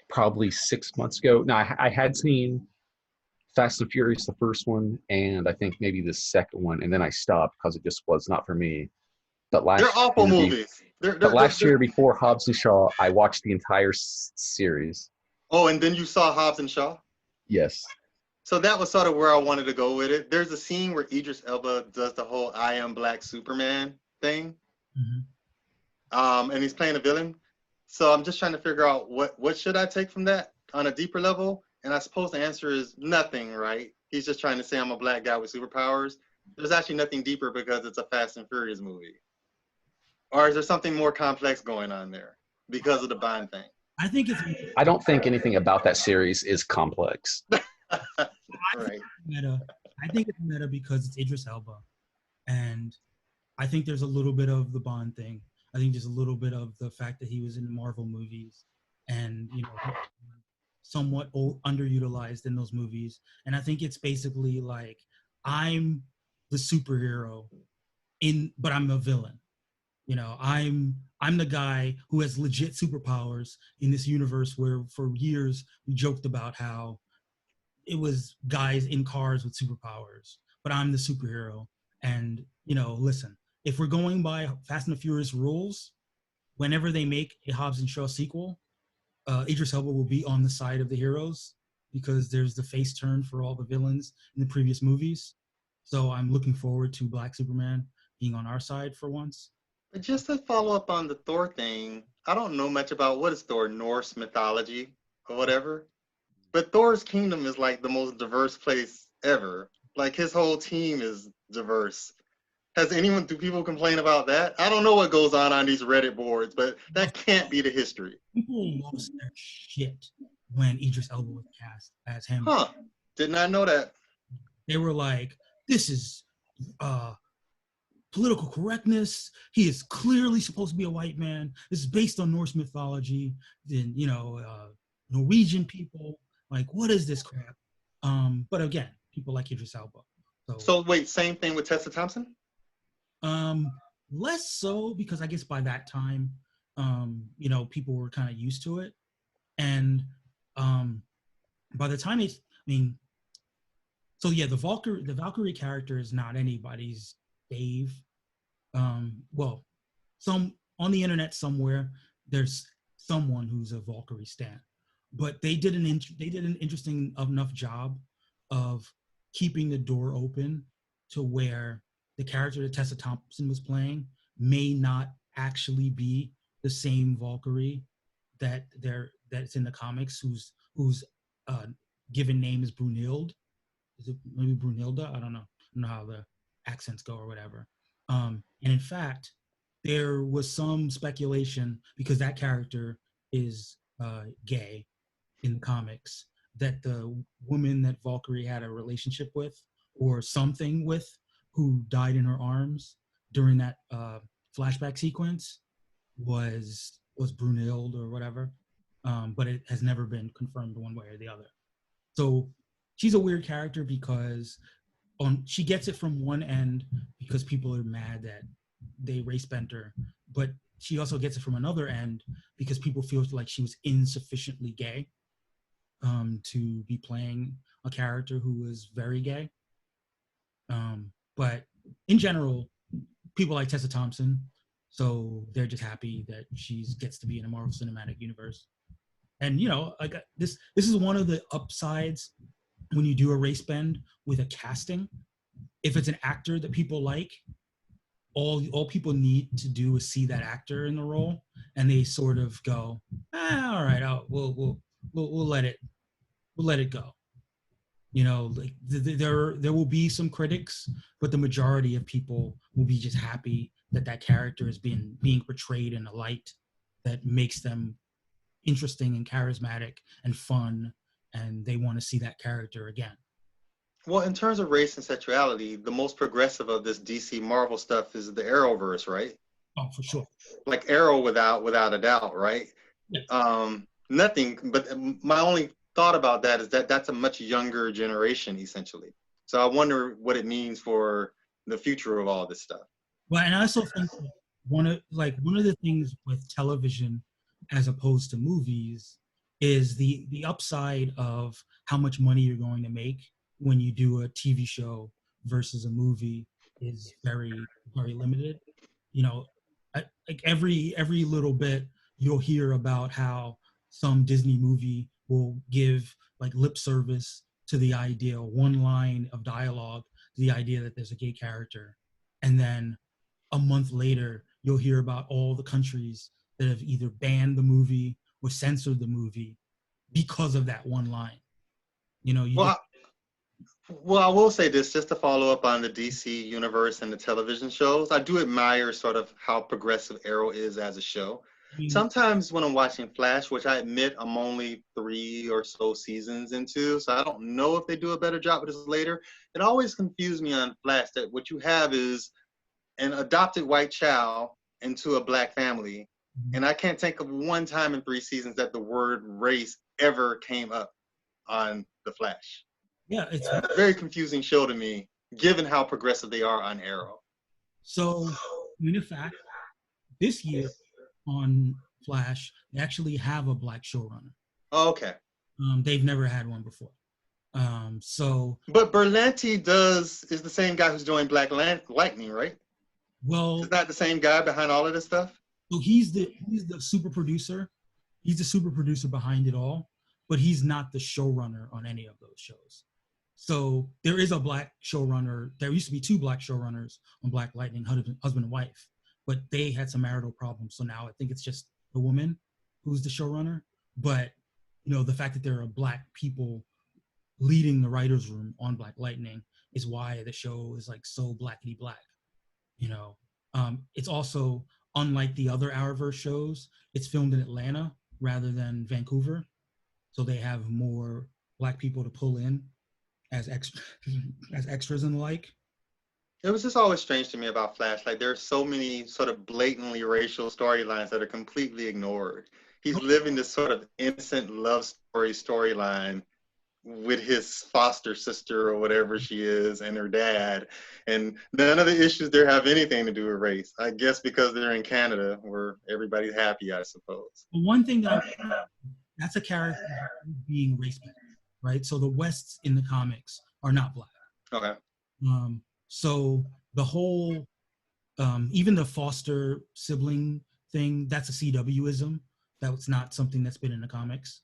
probably 6 months ago. Now, I had seen Fast and Furious, the first one, and I think maybe the second one, and then I stopped because it just was not for me. But They're awful movies. last year before Hobbs and Shaw, I watched the entire series. Oh, and then you saw Hobbs and Shaw? Yes. So that was sort of where I wanted to go with it. There's a scene where Idris Elba does the whole I am Black Superman thing. Mm-hmm. And he's playing a villain. So I'm just trying to figure out what should I take from that on a deeper level? And I suppose the answer is nothing, right? He's just trying to say I'm a black guy with superpowers. There's actually nothing deeper because it's a Fast and Furious movie. Or is there something more complex going on there because of the Bond thing? I don't think anything about that series is complex. Right. Meta. I think it's meta because it's Idris Elba, and I think there's a little bit of the Bond thing. I think there's a little bit of the fact that he was in Marvel movies, and somewhat underutilized in those movies. And I think it's basically like I'm the superhero but I'm a villain. I'm the guy who has legit superpowers in this universe where for years we joked about how it was guys in cars with superpowers, but I'm the superhero. And listen, if we're going by Fast and the Furious rules, whenever they make a Hobbs and Shaw sequel, Idris Elba will be on the side of the heroes because there's the face turn for all the villains in the previous movies. So I'm looking forward to Black Superman being on our side for once. But just to follow up on the Thor thing, I don't know much about what is Thor, Norse mythology or whatever. But Thor's kingdom is like the most diverse place ever. Like his whole team is diverse. Do people complain about that? I don't know what goes on these Reddit boards, but that can't be the history. People lost their shit when Idris Elba was cast as him. Huh. Did not know that. They were like, this is political correctness. He is clearly supposed to be a white man. This is based on Norse mythology. Then, Norwegian people. Like, what is this crap? But again, people like Idris Elba. So wait, same thing with Tessa Thompson? Less so because I guess by that time, people were kind of used to it. And by the time the Valkyrie character is not anybody's fave. Some on the internet somewhere, there's someone who's a Valkyrie stan. But they did an interesting enough job of keeping the door open to where the character that Tessa Thompson was playing may not actually be the same Valkyrie that's in the comics whose given name is Brunhilde. Is it maybe Brunhilde? I don't know how the accents go or whatever. And in fact, there was some speculation because that character is gay in the comics, that the woman that Valkyrie had a relationship with or something with, who died in her arms during that flashback sequence, was Brunhilde or whatever. But it has never been confirmed one way or the other. So she's a weird character because she gets it from one end because people are mad that they race bent her, but she also gets it from another end because people feel like she was insufficiently gay to be playing a character who was very gay. But in general, people like Tessa Thompson, so they're just happy that she gets to be in a Marvel Cinematic Universe. And like this is one of the upsides when you do a race bend with a casting. If it's an actor that people like, all people need to do is see that actor in the role, and they sort of go, all right, we'll let it go. Like there will be some critics, but the majority of people will be just happy that character is being portrayed in a light that makes them interesting and charismatic and fun, and they want to see that character again. Well, in terms of race and sexuality, the most progressive of this DC Marvel stuff is the Arrowverse, right? Oh, for sure. Like Arrow without a doubt, right? Yeah. Nothing, but my only thought about that is that that's a much younger generation, essentially. So I wonder what it means for the future of all this stuff. Well, and I also think that one of the things with television as opposed to movies is the upside of how much money you're going to make when you do a TV show versus a movie is very, very limited. Like every little bit you'll hear about how some Disney movie will give like lip service to the idea, one line of dialogue, the idea that there's a gay character, and then a month later you'll hear about all the countries that have either banned the movie or censored the movie because of that one line. Well, I will say this just to follow up on the DC universe and the television shows. I do admire sort of how progressive Arrow is as a show. Sometimes when I'm watching Flash, which I admit I'm only 3 or so seasons into, so I don't know if they do a better job with this later, it always confused me on Flash that what you have is an adopted white child into a black family. And I can't think of one time in 3 seasons that the word race ever came up on The Flash. Yeah, it's a very confusing show to me, given how progressive they are on Arrow. So, in fact, this year on Flash, they actually have a black showrunner. Oh, okay. They've never had one before. But Berlanti is the same guy who's doing Black Lightning, right? Well, is that the same guy behind all of this stuff? So he's the super producer. He's the super producer behind it all, but he's not the showrunner on any of those shows. So there is a black showrunner. There used to be 2 black showrunners on Black Lightning, husband and wife, but they had some marital problems. So now I think it's just the woman who's the showrunner. But the fact that there are black people leading the writers' room on Black Lightning is why the show is like so blackety black. It's also, unlike the other Arrowverse shows, it's filmed in Atlanta rather than Vancouver, so they have more black people to pull in as extras and the like. It was just always strange to me about Flash. Like, there's so many sort of blatantly racial storylines that are completely ignored. He's living this sort of innocent love storyline with his foster sister or whatever she is and her dad, and none of the issues there have anything to do with race. I guess because they're in Canada where everybody's happy, I suppose. One thing that's a character being race-bent, right? So the Wests in the comics are not black. Okay. So the whole, even the foster sibling thing, that's a CW-ism. That's not something that's been in the comics.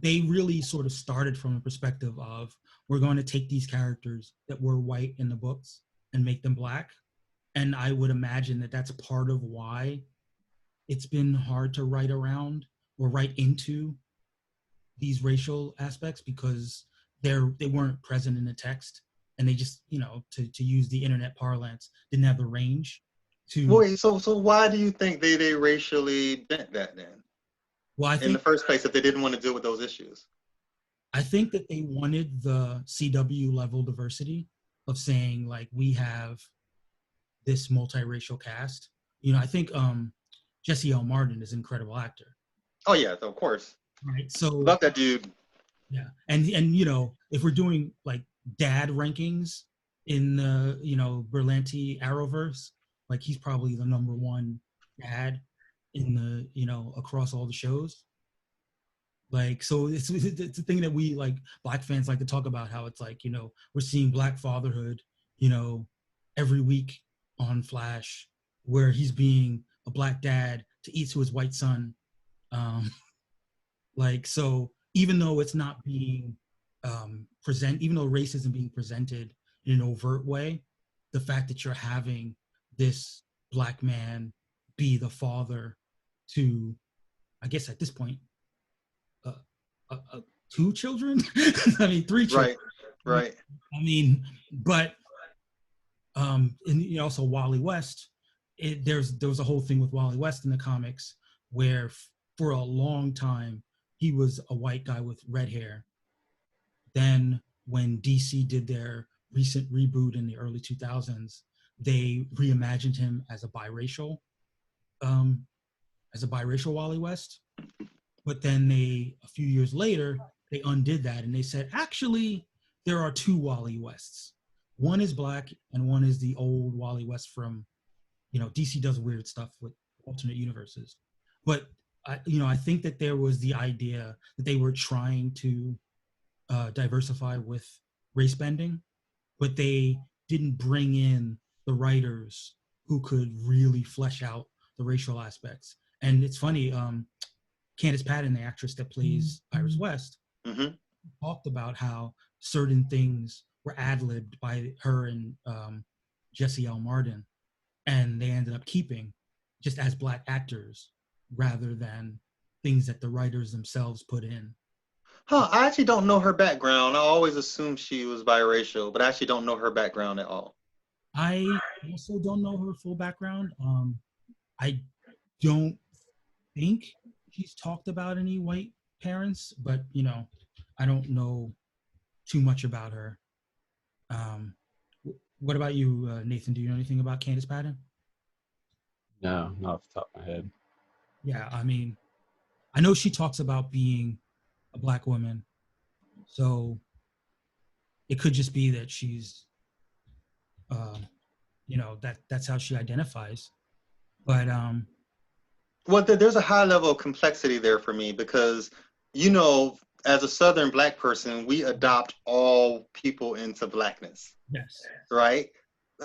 They really sort of started from a perspective of, we're going to take these characters that were white in the books and make them black. And I would imagine that that's part of why it's been hard to write around or write into these racial aspects because they weren't present in the text, and they just, to use the internet parlance, didn't have the range to. Wait, so why do you think they racially bent that then Well, in the first place if they didn't want to deal with those issues? I think that they wanted the CW level diversity of saying, like, we have this multiracial cast. I think Jesse L. Martin is an incredible actor. Oh yeah, of course. Right. So love that dude. yeah, and if we're doing like dad rankings in the Berlanti Arrowverse, like he's probably the number one dad in the across all the shows. Like, so it's a thing that we, like, Black fans like to talk about, how it's like, we're seeing Black fatherhood, every week on Flash, where he's being a Black dad to eat to his white son. Like, so even though it's not being even though race isn't being presented in an overt way, the fact that you're having this Black man be the father to, I guess at this point, two children. I mean, three children. Right. I mean, but and also Wally West. There was a whole thing with Wally West in the comics where for a long time he was a white guy with red hair. Then when DC did their recent reboot in the early 2000s, they reimagined him as a biracial Wally West. But then a few years later, they undid that and they said, actually, there are two Wally Wests. One is Black and one is the old Wally West from, DC does weird stuff with alternate universes. But I think that there was the idea that they were trying to diversify with race bending, but they didn't bring in the writers who could really flesh out the racial aspects. And it's funny, Candace Patton, the actress that plays Iris West, talked about how certain things were ad-libbed by her and Jesse L. Martin, and they ended up keeping just as Black actors rather than things that the writers themselves put in. I actually don't know her background. I always assumed she was biracial, but I actually don't know her background at all. I also don't know her full background. I don't think she's talked about any white parents, but I don't know too much about her. What about you, Nathan? Do you know anything about Candace Patton? No, not off the top of my head. Yeah, I mean, I know she talks about being a Black woman, so it could just be that she's, that's how she identifies. But well, there's a high level of complexity there for me because, as a Southern Black person, we adopt all people into Blackness. Yes. Right?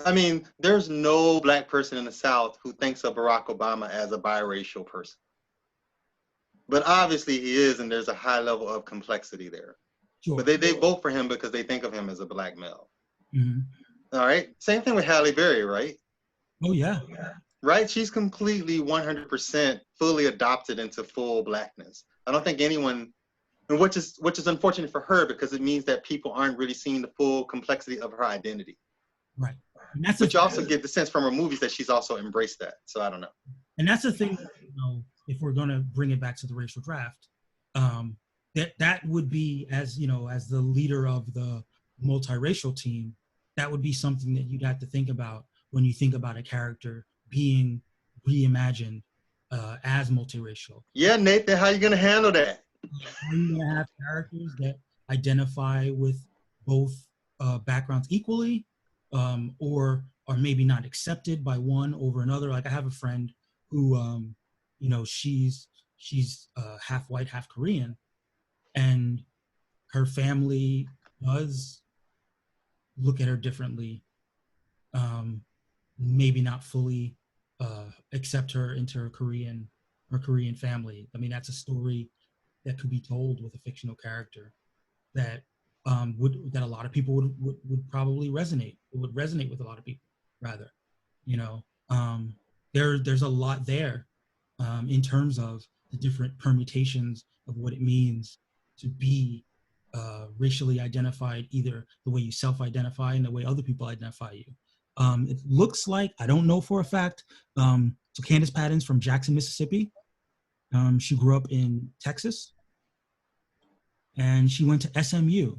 I mean, there's no Black person in the South who thinks of Barack Obama as a biracial person. But obviously he is, and there's a high level of complexity there. Sure. But they vote for him because they think of him as a Black male. Mm-hmm. All right? Same thing with Halle Berry, right? Oh, yeah. Right? She's completely 100% fully adopted into full Blackness. I don't think anyone, which is unfortunate for her because it means that people aren't really seeing the full complexity of her identity. Right. But you also get the sense from her movies that she's also embraced that. So I don't know. And that's the thing, if we're going to bring it back to the racial draft, that would be, as the leader of the multiracial team, that would be something that you'd have to think about when you think about a character being reimagined as multiracial. Yeah, Nathan, how are you going to handle that? Are you going to have characters that identify with both backgrounds equally, or are maybe not accepted by one over another? Like, I have a friend who, she's half white, half Korean, and her family does look at her differently, maybe not fully accept her into her Korean family. I mean, that's a story that could be told with a fictional character that that a lot of people would probably resonate. It would resonate with a lot of people, rather. There's a lot there in terms of the different permutations of what it means to be racially identified, either the way you self-identify and the way other people identify you. It looks like, I don't know for a fact, so Candace Patton's from Jackson, Mississippi. She grew up in Texas, and she went to SMU.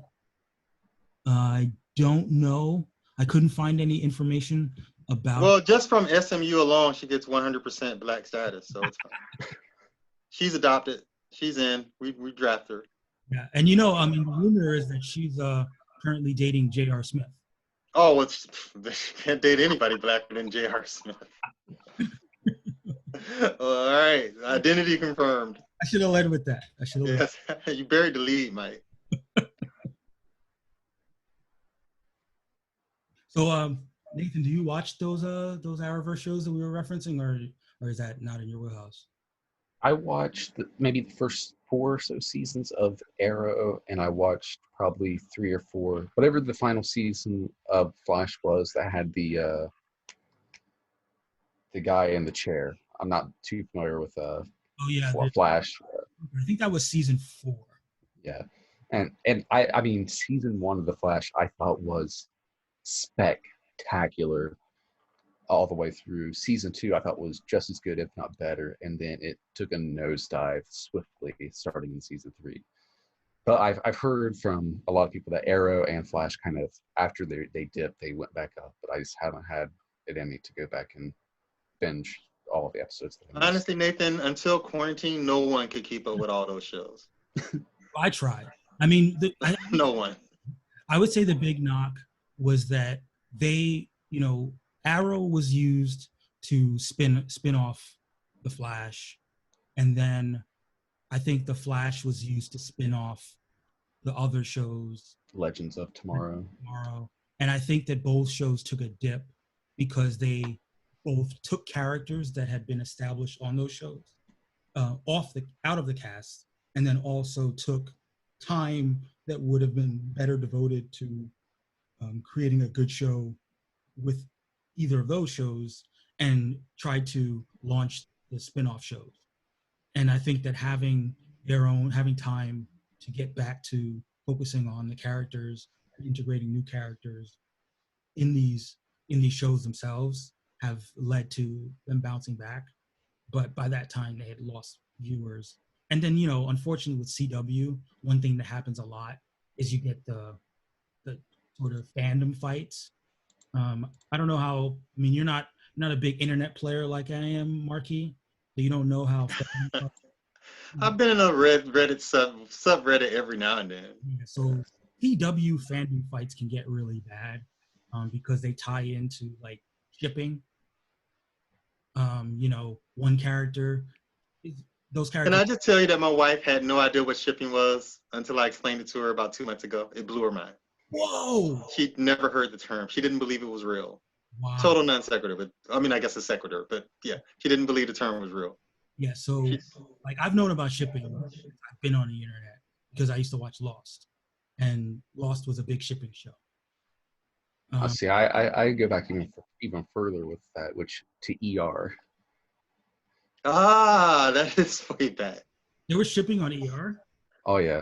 I don't know. I couldn't find any information about. Well, just from SMU alone, she gets 100% black status, so it's fine. She's adopted. She's in. We draft her. Yeah, and you know, I mean, the rumor is that she's currently dating J.R. Smith. Oh, well, she can't date anybody blacker than J.R. Smith. All right, identity confirmed. I should have led with that. I should have. Yes. You buried the lead, Mike. So, Nathan, do you watch those Arrowverse shows that we were referencing, or is that not in your wheelhouse? I watched maybe the first 4 or so seasons of Arrow, and I watched probably 3 or 4, whatever the final season of Flash was that had the guy in the chair. I'm not too familiar with Flash. I think that was season 4. Yeah, and I mean season 1 of the Flash I thought was spectacular all the way through. Season 2 I thought was just as good, if not better, and then it took a nosedive swiftly starting in season 3. But I've heard from a lot of people that Arrow and Flash kind of, after they dipped, they went back up, but I just haven't had it in me to go back and binge all of the episodes. Honestly, Nathan, until quarantine, no one could keep up with all those shows. I tried. I mean, no one. I would say the big knock was that Arrow was used to spin off the Flash, and then I think the Flash was used to spin off the other shows, Legends of Tomorrow. And I think that both shows took a dip because they both took characters that had been established on those shows out of the cast, and then also took time that would have been better devoted to creating a good show with either of those shows and tried to launch the spin-off shows. And I think that having time to get back to focusing on the characters, integrating new characters in these shows themselves have led to them bouncing back. But by that time they had lost viewers. And then, unfortunately with CW, one thing that happens a lot is you get the sort of fandom fights. I don't know how, I mean, you're not a big internet player like I am, Marky, so you don't know how. I've been in a Reddit subreddit every now and then. Yeah, so CW fandom fights can get really bad because they tie into like shipping. One character, those characters. Can I just tell you that my wife had no idea what shipping was until I explained it to her about 2 months ago. It blew her mind. Whoa! She'd never heard the term. She didn't believe it was real. Wow. Total non sequitur, but I mean, I guess a sequitur, but yeah, she didn't believe the term was real. Yeah, so like I've known about shipping. I've been on the internet because I used to watch Lost, and Lost was a big shipping show. See, I go back even further with that, which to ER. Ah, that is way back. They were shipping on ER? Oh yeah.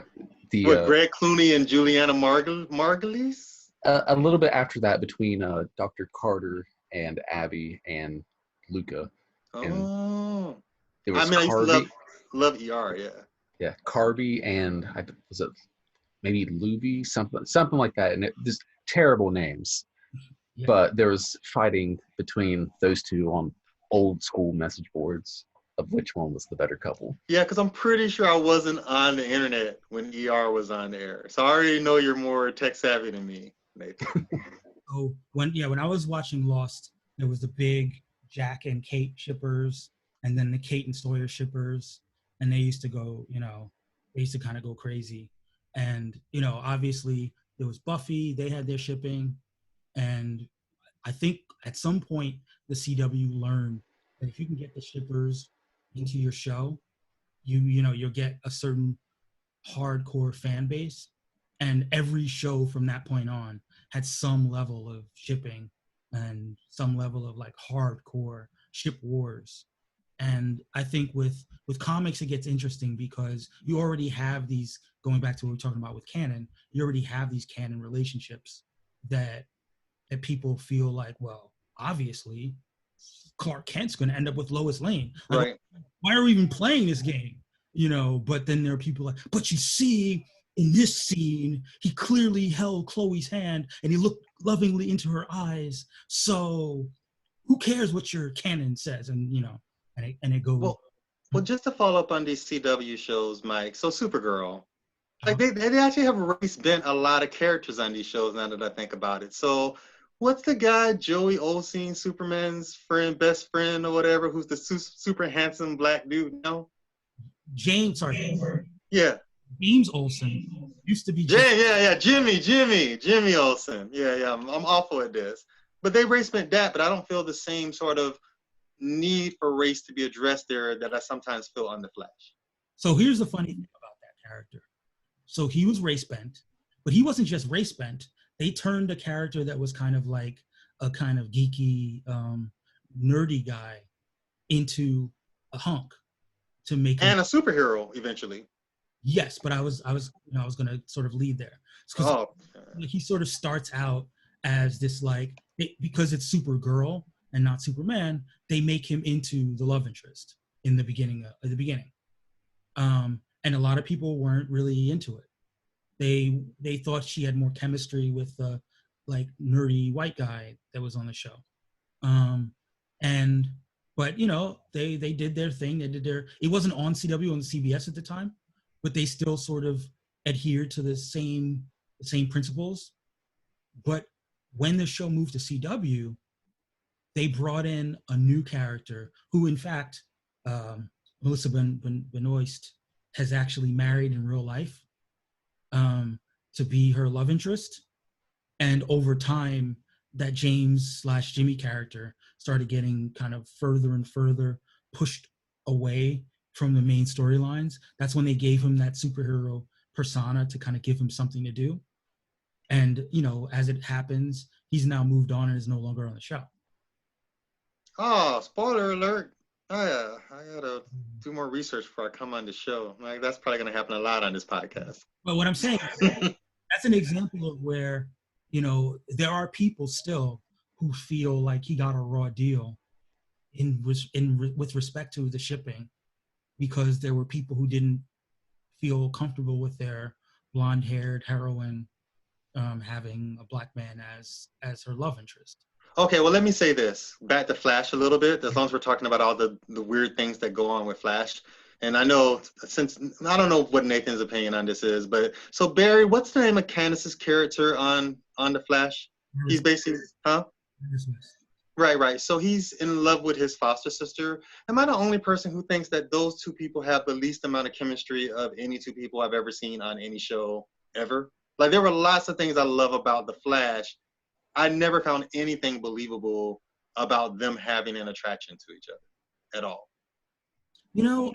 With Greg Clooney and Juliana Margulies? A little bit after that, between Dr. Carter and Abby and Luca. Oh. It was I used to love ER, yeah. Yeah, Carby and was it maybe Luby, something like that, and it just terrible names. Yeah. But there was fighting between those two on old school message boards of which one was the better couple. Yeah, because I'm pretty sure I wasn't on the internet when ER was on there. So I already know you're more tech savvy than me, Nathan. So when I was watching Lost, there was the big Jack and Kate shippers, and then the Kate and Sawyer shippers, and they used to go, they used to kind of go crazy. And, obviously there was Buffy, they had their shipping, and I think at some point the CW learned that if you can get the shippers into your show, you'll get a certain hardcore fan base, and every show from that point on had some level of shipping and some level of like hardcore ship wars. And I think with comics, it gets interesting because you already have these, going back to what we were talking about with canon, you already have these canon relationships that people feel like, well, obviously Clark Kent's going to end up with Lois Lane. Like, Right. why are we even playing this game? You know, but then there are people like, but you see, in this scene, he clearly held Chloe's hand and he looked lovingly into her eyes. So who cares what your canon says? And, you know, and it goes. Well, just to follow up on these CW shows, Mike. So Supergirl, like Uh-huh. they actually have race bent a lot of characters on these shows. Now that I think about it, so what's the guy Joey Olsen, Superman's friend, best friend, or whatever, who's the super handsome black dude now? James Yeah, Olsen used to be Jimmy Olsen. Yeah, I'm awful at this, but they race bent that, but I don't feel the same sort of need for race to be addressed there that I sometimes feel on the Flash. So here's the funny thing about that character. So he was race bent, but he wasn't just race bent. They turned a character that was kind of like a kind of geeky, nerdy guy into a hunk to make him. And a superhero eventually. Yes, but I was going to sort of lead there because he sort of starts out as this because it's Supergirl and not Superman. They make him into the love interest in the beginning. And a lot of people weren't really into it. They thought she had more chemistry with the nerdy white guy that was on the show. But you know, they did their thing. They did their. It wasn't on CW, on CBS at the time, but they still sort of adhered to the same principles. But when the show moved to CW, they brought in a new character who, in fact, Melissa Benoist has actually married in real life to be her love interest. And over time, that James/Jimmy character started getting kind of further and further pushed away from the main storylines. That's when they gave him that superhero persona to kind of give him something to do. And, you know, as it happens, he's now moved on and is no longer on the show. Oh, spoiler alert. Oh, yeah. I gotta do more research before I come on the show. Like, that's probably gonna happen a lot on this podcast. But what I'm saying, that's an example of where, you know, there are people still who feel like he got a raw deal with respect to the shipping, because there were people who didn't feel comfortable with their blonde-haired heroine having a black man as her love interest. Okay, well, let me say this. Back to Flash a little bit, as long as we're talking about all the weird things that go on with Flash. And I know, since I don't know what Nathan's opinion on this is, but so Barry, what's the name of Candace's character on the Flash? He's basically, huh? Right. So he's in love with his foster sister. Am I the only person who thinks that those two people have the least amount of chemistry of any two people I've ever seen on any show ever? Like, there were lots of things I love about the Flash. I never found anything believable about them having an attraction to each other at all. You know,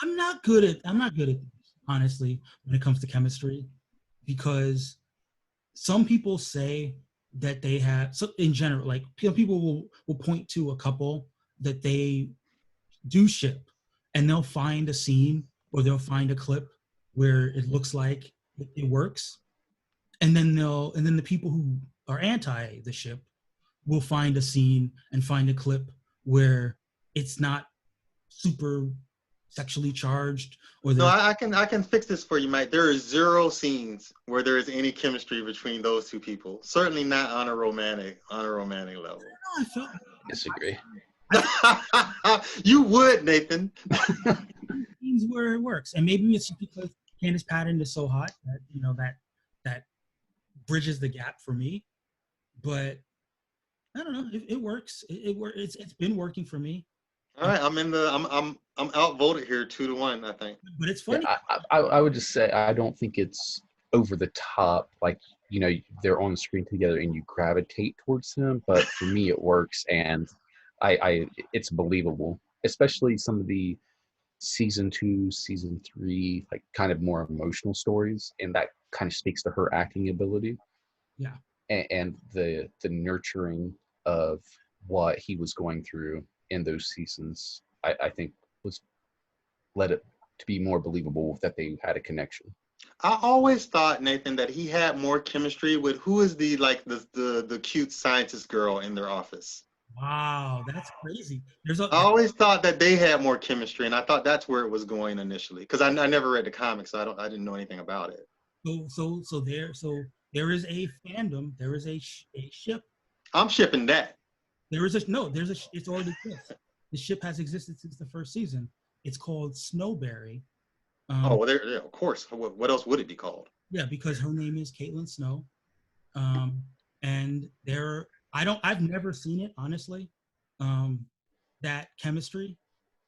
I'm not good at this, honestly, when it comes to chemistry, because some people say that they have, so in general, like people will point to a couple that they do ship, and they'll find a scene or they'll find a clip where it looks like it works, and then the people who are anti the ship will find a scene and find a clip where it's not super sexually charged, or no, I can fix this for you, Mike. There are 0 scenes where there is any chemistry between those two people. Certainly not on a romantic level. I felt Disagree. You would, Nathan. scenes where it works, and maybe it's because Candace Patton is so hot that, you know, that bridges the gap for me. But I don't know, it works. It's been working for me. All right, I'm outvoted here 2-1, I think. But it's funny. Yeah, I would just say I don't think it's over the top, like, you know, they're on the screen together and you gravitate towards them. But for me, it works, and it's believable, especially some of the season 2, season 3, like kind of more emotional stories, and that kind of speaks to her acting ability. Yeah. And the nurturing of what he was going through in those seasons I think was led it to be more believable that they had a connection. I always thought, Nathan, that he had more chemistry with who is the cute scientist girl in their office. Wow, that's crazy. I always thought that they had more chemistry, and I thought that's where it was going initially, because I never read the comics, so I didn't know anything about it. So there is a fandom. There is a ship. I'm shipping that. It's already exists. The ship has existed since the first season. It's called Snowberry. Oh, well, there, of course. What else would it be called? Yeah, because her name is Caitlin Snow. And I've never seen it, honestly. That chemistry,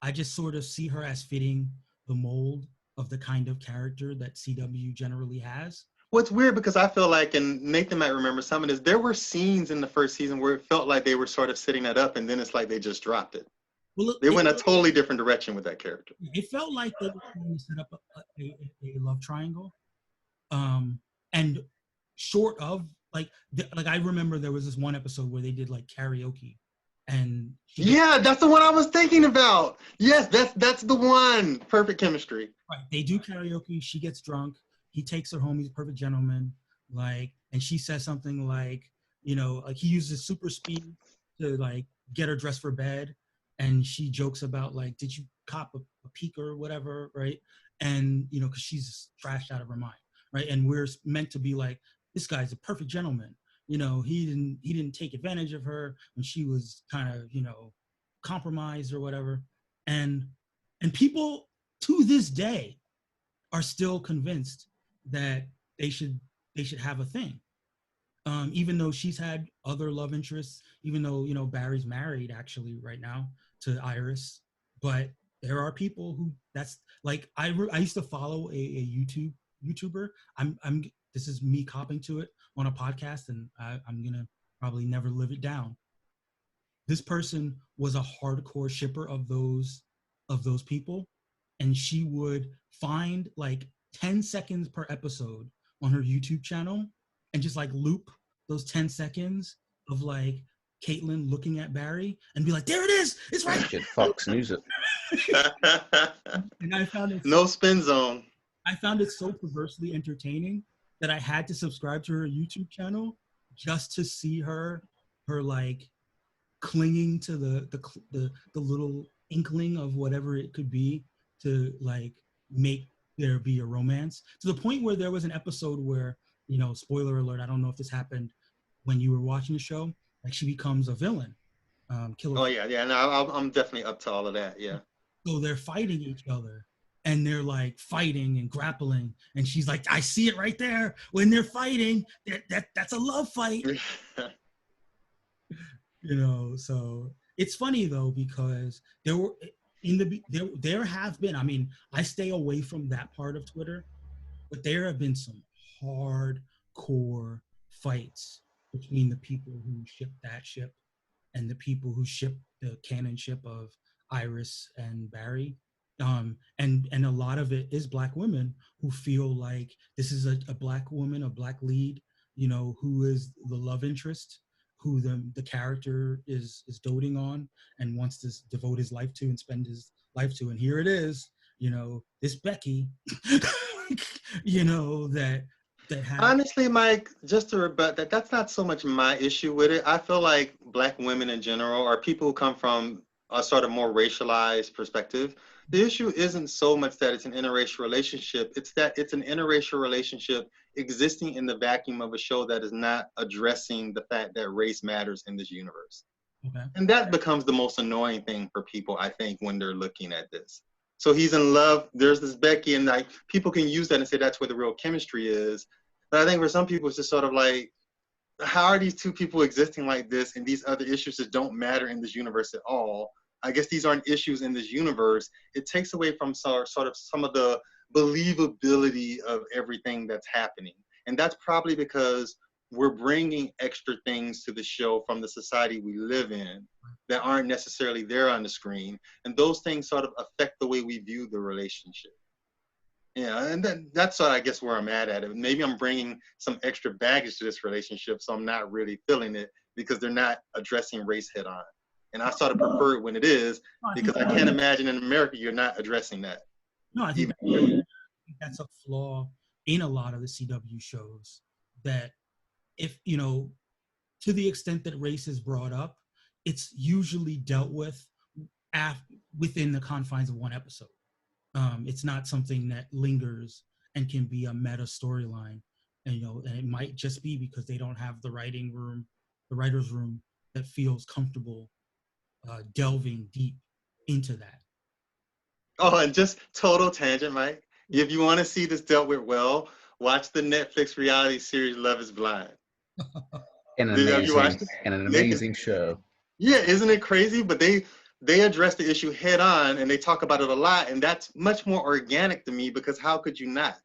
I just sort of see her as fitting the mold of the kind of character that CW generally has. What's weird, because I feel like, and Nathan might remember some of this, there were scenes in the first season where it felt like they were sort of setting that up, and then it's like they just dropped it. Well, they went a totally different direction with that character. It felt like they were trying to set up a love triangle. And short of, like I remember there was this one episode where they did like karaoke. And yeah, that's the one I was thinking about. Yes, that's the one. Perfect chemistry. Right. They do karaoke. She gets drunk. He takes her home. He's a perfect gentleman. Like, and she says something like, like he uses super speed to like get her dressed for bed. And she jokes about like, did you cop a peek or whatever, right? And because she's trashed out of her mind, right? And we're meant to be like, this guy's a perfect gentleman. He didn't take advantage of her when she was kind of compromised or whatever. And people to this day are still convinced that they should have a thing. Even though she's had other love interests, even though Barry's married actually right now to Iris, but there are people who that's like I used to follow a YouTuber. This is me copping to it on a podcast, and I'm gonna probably never live it down. This person was a hardcore shipper of those people, and she would find like 10 seconds per episode on her YouTube channel and just like loop those 10 seconds of like Caitlin looking at Barry and be like, there it is, it's right. Get Fox News it. And I found it no spin zone. I found it so perversely entertaining that I had to subscribe to her YouTube channel just to see her like clinging to the little inkling of whatever it could be to like make there be a romance, to the point where there was an episode where, spoiler alert, I don't know if this happened when you were watching the show, like she becomes a villain. Killer. Oh yeah. No, I'm definitely up to all of that. Yeah. So they're fighting each other. And they're like fighting and grappling, and she's like, "I see it right there. When they're fighting, that's a love fight." So it's funny though, because there have been. I mean, I stay away from that part of Twitter, but there have been some hardcore fights between the people who ship that ship and the people who ship the canon ship of Iris and Barry. And a lot of it is Black women who feel like this is a Black woman, a Black lead, who is the love interest, who the character is doting on and wants to devote his life to and spend his life to. And here it is, this Becky, that has. Honestly, Mike, just to rebut that's not so much my issue with it. I feel like Black women in general are people who come from a sort of more racialized perspective. The issue isn't so much that it's an interracial relationship, it's that it's an interracial relationship existing in the vacuum of a show that is not addressing the fact that race matters in this universe. Okay. And that becomes the most annoying thing for people, I think, when they're looking at this. So he's in love, there's this Becky, and like people can use that and say that's where the real chemistry is. But I think for some people it's just sort of like, how are these two people existing like this and these other issues that don't matter in this universe at all? I guess these aren't issues in this universe. It takes away from sort of some of the believability of everything that's happening. And that's probably because we're bringing extra things to the show from the society we live in that aren't necessarily there on the screen. And those things sort of affect the way we view the relationship. Yeah, and that's I guess where I'm at it. Maybe I'm bringing some extra baggage to this relationship, so I'm not really feeling it because they're not addressing race head on. And I sort of prefer it when it is, No, I because think, I can't imagine in America you're not addressing that. no, I think that's a flaw in a lot of the CW shows, that if, you know, to the extent that race is brought up, it's usually dealt with within the confines of one episode. It's not something that lingers and can be a meta storyline. And, you know, and it might just be because they don't have the writer's room that feels comfortable delving deep into that. Oh, and just total tangent, Mike. If you want to see this dealt with well, watch the Netflix reality series Love Is Blind. And an Have you watched amazing show. Yeah, isn't it crazy? But they address the issue head on, and they talk about it a lot, and that's much more organic to me, because how could you not?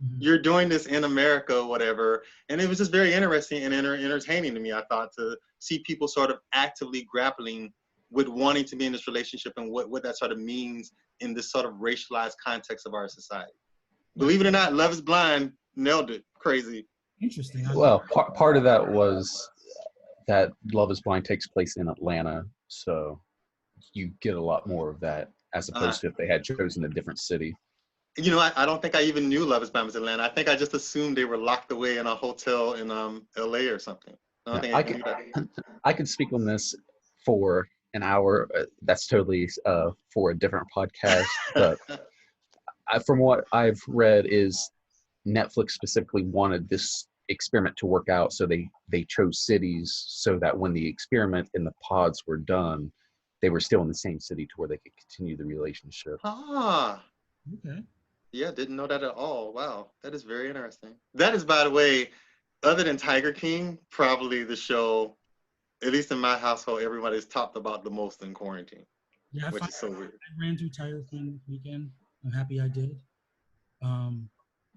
Mhm. You're doing this in America or whatever, and it was just very interesting and entertaining to me, I thought, to see people sort of actively grappling with wanting to be in this relationship and what that sort of means in this sort of racialized context of our society. Believe it or not, Love Is Blind nailed it. Crazy. Interesting. Well, part of that was that Love Is Blind takes place in Atlanta, so you get a lot more of that as opposed to if they had chosen a different city. You know, I don't think I even knew Love Is Blind was Atlanta. I think I just assumed they were locked away in a hotel in LA or something. I don't think I knew that. I could speak on this for an hour. That's totally for a different podcast. But from what I've read, is Netflix specifically wanted this experiment to work out, so they chose cities so that when the experiment and the pods were done, they were still in the same city to where they could continue the relationship. Ah. Okay. Yeah, didn't know that at all. Wow, that is very interesting. That is, by the way, other than Tiger King, probably the show, at least in my household, everybody's talked about the most in quarantine, Yeah, which is so weird. I ran through Tiger King this weekend. I'm happy I did.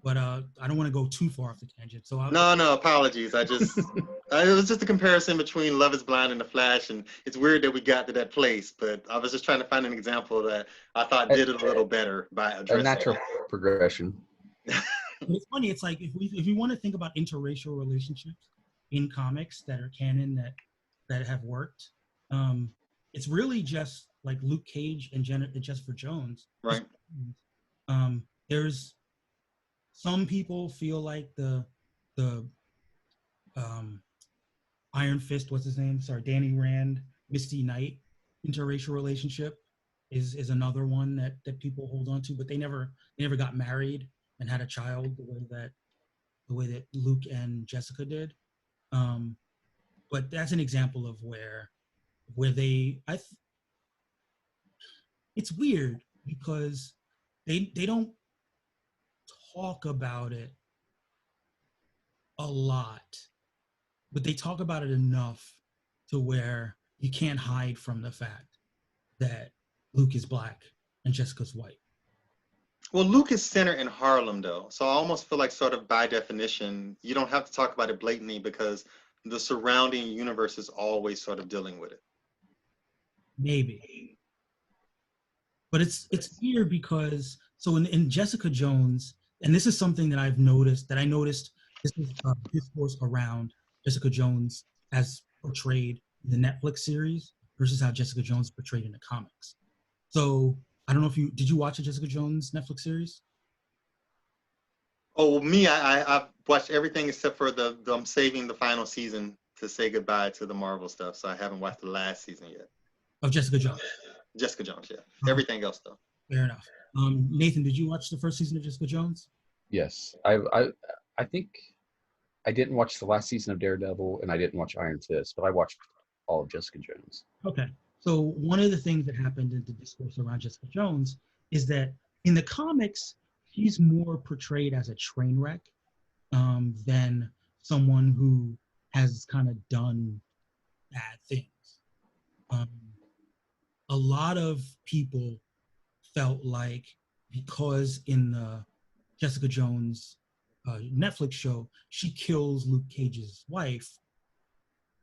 But I don't want to go too far off the tangent. So No, apologies. It was just a comparison between Love Is Blind and The Flash, and it's weird that we got to that place, but I was just trying to find an example that I thought did it a little better by addressing a natural progression. It's funny. It's like if you want to think about interracial relationships in comics that are canon that have worked, it's really just like Luke Cage and Jessica Jones. Right. There's some people feel like the Iron Fist, what's his name? Sorry, Danny Rand, Misty Knight interracial relationship is another one that people hold on to, but they never got married and had a child the way that Luke and Jessica did. But that's an example of where it's weird because they don't talk about it a lot, but they talk about it enough to where you can't hide from the fact that Luke is black and Jessica's white. Well, Luke is centered in Harlem, though, so I almost feel like sort of by definition, you don't have to talk about it blatantly because the surrounding universe is always sort of dealing with it. Maybe. But it's weird because so in Jessica Jones, and this is something that I noticed this is discourse around Jessica Jones as portrayed in the Netflix series versus how Jessica Jones is portrayed in the comics. So I don't know if did you watch the Jessica Jones Netflix series? Oh, me, I've watched everything except for I'm saving the final season to say goodbye to the Marvel stuff, so I haven't watched the last season yet. Of Jessica Jones? Jessica Jones, yeah. Everything else, though. Fair enough. Nathan, did you watch the first season of Jessica Jones? Yes, I think I didn't watch the last season of Daredevil, and I didn't watch Iron Fist, but I watched all of Jessica Jones. Okay. So one of the things that happened in the discourse around Jessica Jones is that in the comics, she's more portrayed as a train wreck than someone who has kind of done bad things. A lot of people felt like because in the Jessica Jones Netflix show, she kills Luke Cage's wife,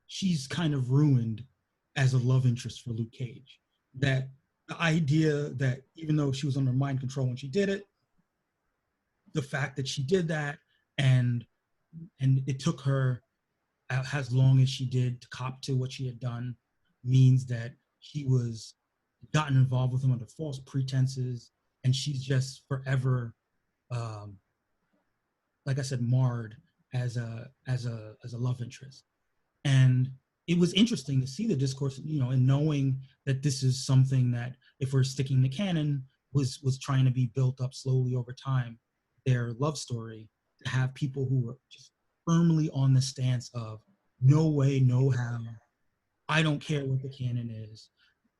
she's kind of ruined as a love interest for Luke Cage. That the idea that even though she was under mind control when she did it, the fact that she did that and it took her as long as she did to cop to what she had done, means that she was gotten involved with him under false pretenses, and she's just forever, um, like I said, marred as a love interest. And it was interesting to see the discourse, and knowing that this is something that, if we're sticking to canon, was trying to be built up slowly over time, their love story, to have people who were just firmly on the stance of no way, no how, I don't care what the canon is.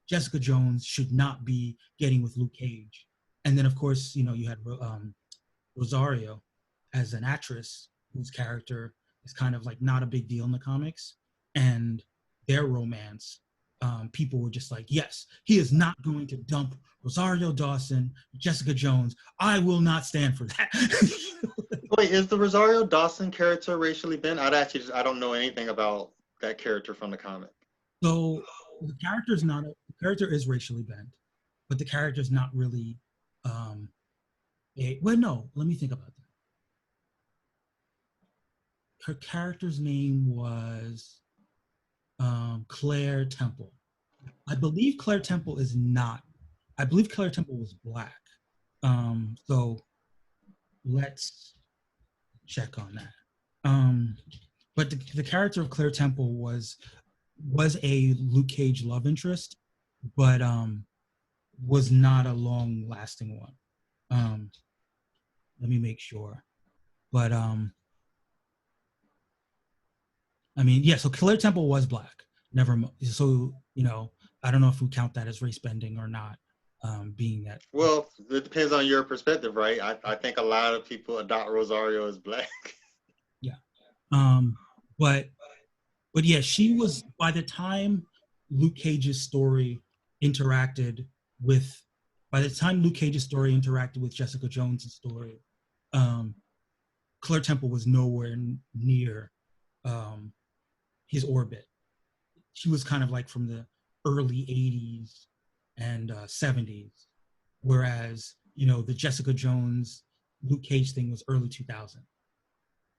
Jessica Jones should not be getting with Luke Cage. And then, of course, you had Rosario as an actress whose character is kind of like not a big deal in the comics, and their romance. People were just like, yes, he is not going to dump Rosario Dawson, Jessica Jones. I will not stand for that. Wait, is the Rosario Dawson character racially bent? I don't know anything about that character from the comic. So the character is racially bent, but the character is not really well, no, let me think about that. Her character's name was Claire Temple. I believe Claire Temple is not. I believe Claire Temple was black. So let's check on that. But the character of Claire Temple was a Luke Cage love interest, but was not a long lasting one. Let me make sure. But I mean, yeah. So Claire Temple was black. Never. So I don't know if we count that as race bending or not. Being that. Well, it depends on your perspective, right? I think a lot of people adopt Rosario as black. Yeah. But yeah, she was, by the time Luke Cage's story interacted with, Jessica Jones' story, Claire Temple was nowhere near his orbit. She was kind of like from the early 80s and 70s, whereas the Jessica Jones Luke Cage thing was early 2000.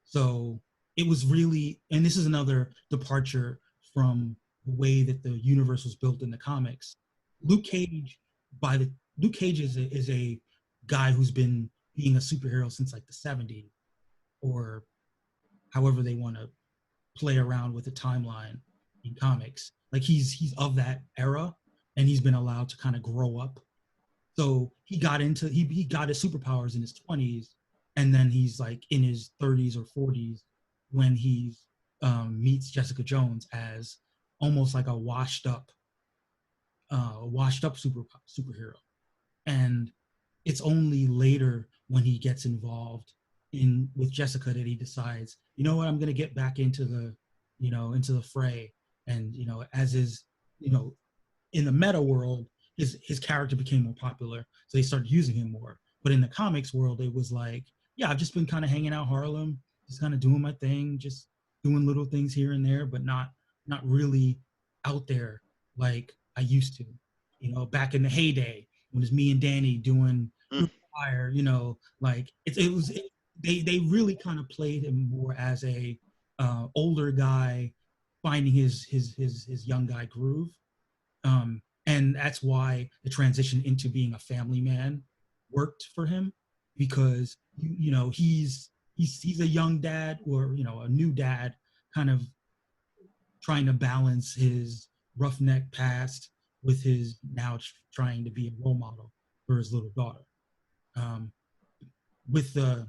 So it was really, and this is another departure from the way that the universe was built in the comics. Luke Cage is a guy who's been being a superhero since like the 70s, or however they want to play around with the timeline in comics. Like he's of that era, and he's been allowed to kind of grow up. So he got his superpowers in his 20s, and then he's like in his 30s or 40s when he meets Jessica Jones as almost like a washed up superhero. And it's only later when he gets involved with Jessica that he decides, you know what, I'm going to get back into the fray. And as is, in the meta world, his character became more popular, so they started using him more. But in the comics world, it was like, yeah, I've just been kind of hanging out Harlem, just kind of doing my thing, just doing little things here and there, but not really out there like I used to. Back in the heyday when it's me and Danny doing fire. Like they really kind of played him more as a older guy finding his young guy groove. And that's why the transition into being a family man worked for him, because he's a young dad, or a new dad, kind of trying to balance his roughneck past with his now trying to be a role model for his little daughter. With the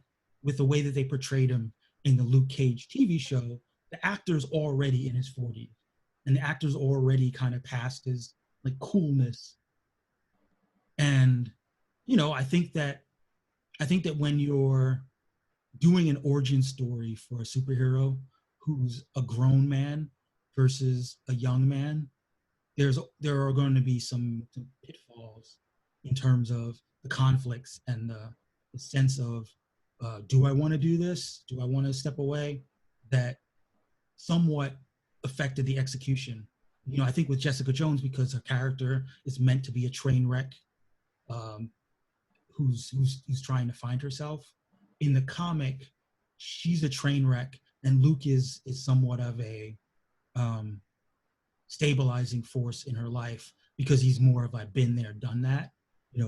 way that they portrayed him in the Luke Cage TV show, the actor's already in his 40s, and the actor's already kind of past his like coolness. And I think that when you're doing an origin story for a superhero who's a grown man versus a young man, there are going to be some pitfalls in terms of the conflicts and the sense of do I want to do this? Do I want to step away? That somewhat affected the execution. I think with Jessica Jones, because her character is meant to be a train wreck, who's trying to find herself. In the comic, she's a train wreck, and Luke is somewhat of a stabilizing force in her life because he's more of a been there, done that.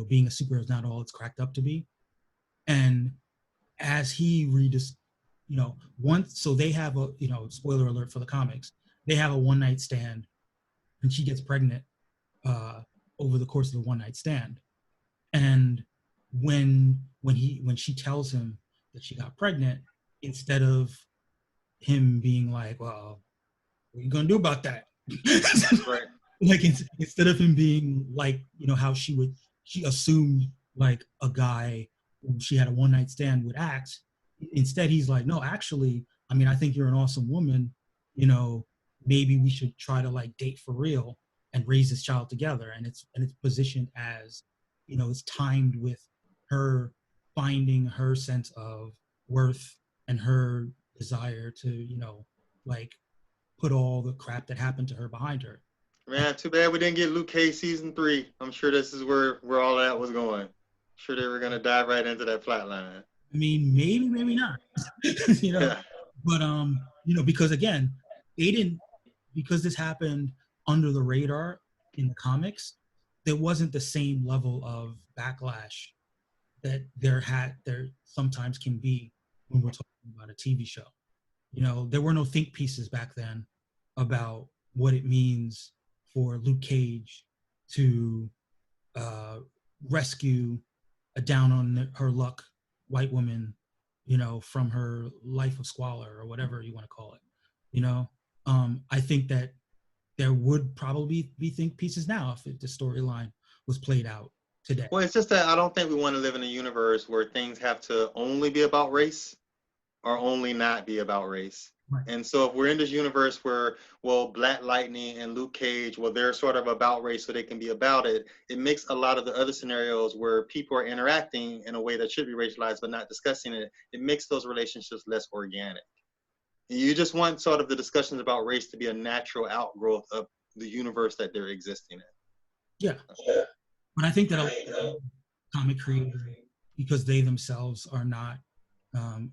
Being a superhero is not all it's cracked up to be. And as he once, so they have a, spoiler alert for the comics, they have a one night stand, and she gets pregnant over the course of the one night stand. And when she tells him that she got pregnant, instead of him being like, well, what are you gonna do about that? Right. Like, instead of him being like, how she assumed like a guy when she had a one night stand would act. Instead, he's like, no, actually, I mean, I think you're an awesome woman. Maybe we should try to like date for real and raise this child together. And it's positioned as, it's timed with her finding her sense of worth and her desire to, like put all the crap that happened to her behind her. Man, too bad we didn't get Luke Cage season 3. I'm sure this is where all that was going. I'm sure they were gonna dive right into that plot line. I mean, maybe not. Yeah. But because again, because this happened under the radar in the comics, there wasn't the same level of backlash that there sometimes can be when we're talking about a TV show. There were no think pieces back then about what it means for Luke Cage to rescue a down on her luck white woman, from her life of squalor or whatever you want to call it. I think that there would probably be think pieces now if the storyline was played out today. Well, it's just that I don't think we want to live in a universe where things have to only be about race or only not be about race. Right. And so if we're in this universe where, well, Black Lightning and Luke Cage, well, they're sort of about race so they can be about it, it makes a lot of the other scenarios where people are interacting in a way that should be racialized but not discussing it, it makes those relationships less organic. And you just want sort of the discussions about race to be a natural outgrowth of the universe that they're existing in. Yeah. But I think that a lot of comic creators, because they themselves are not,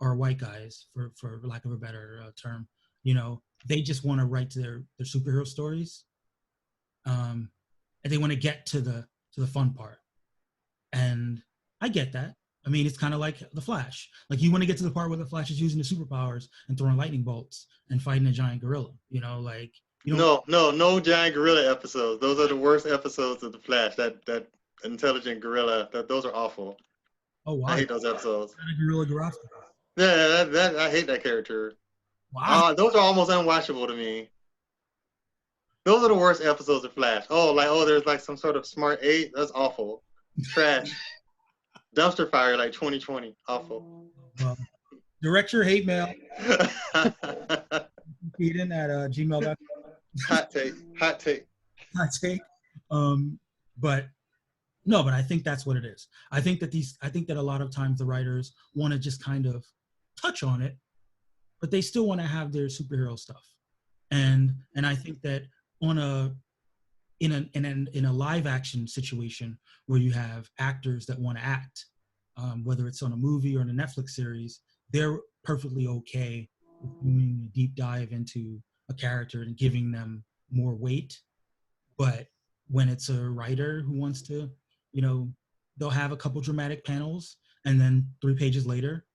are white guys, for lack of a better term, they just want to write their superhero stories, and they want to get to the fun part. And I get that. I mean, it's kind of like the Flash. Like, you want to get to the part where the Flash is using the superpowers and throwing lightning bolts and fighting a giant gorilla. Like, you don't. No giant gorilla episodes. Those are the worst episodes of the Flash. That intelligent gorilla. Those are awful. Oh wow! I hate those episodes. Gorilla Garage. Yeah, I hate that character. Wow. Those are almost unwatchable to me. Those are the worst episodes of Flash. There's like some sort of smart 8. That's awful. Trash. Dumpster fire like 2020. Awful. Well, direct your hate mail. Eden at gmail.com. Hot take. Hot take. But I think that's what it is. I think that a lot of times the writers want to just kind of touch on it, but they still want to have their superhero stuff. And I think that in a live action situation where you have actors that want to act, whether it's on a movie or in a Netflix series, they're perfectly okay with doing a deep dive into a character and giving them more weight. But when it's a writer who wants to, they'll have a couple dramatic panels, and then 3 pages later,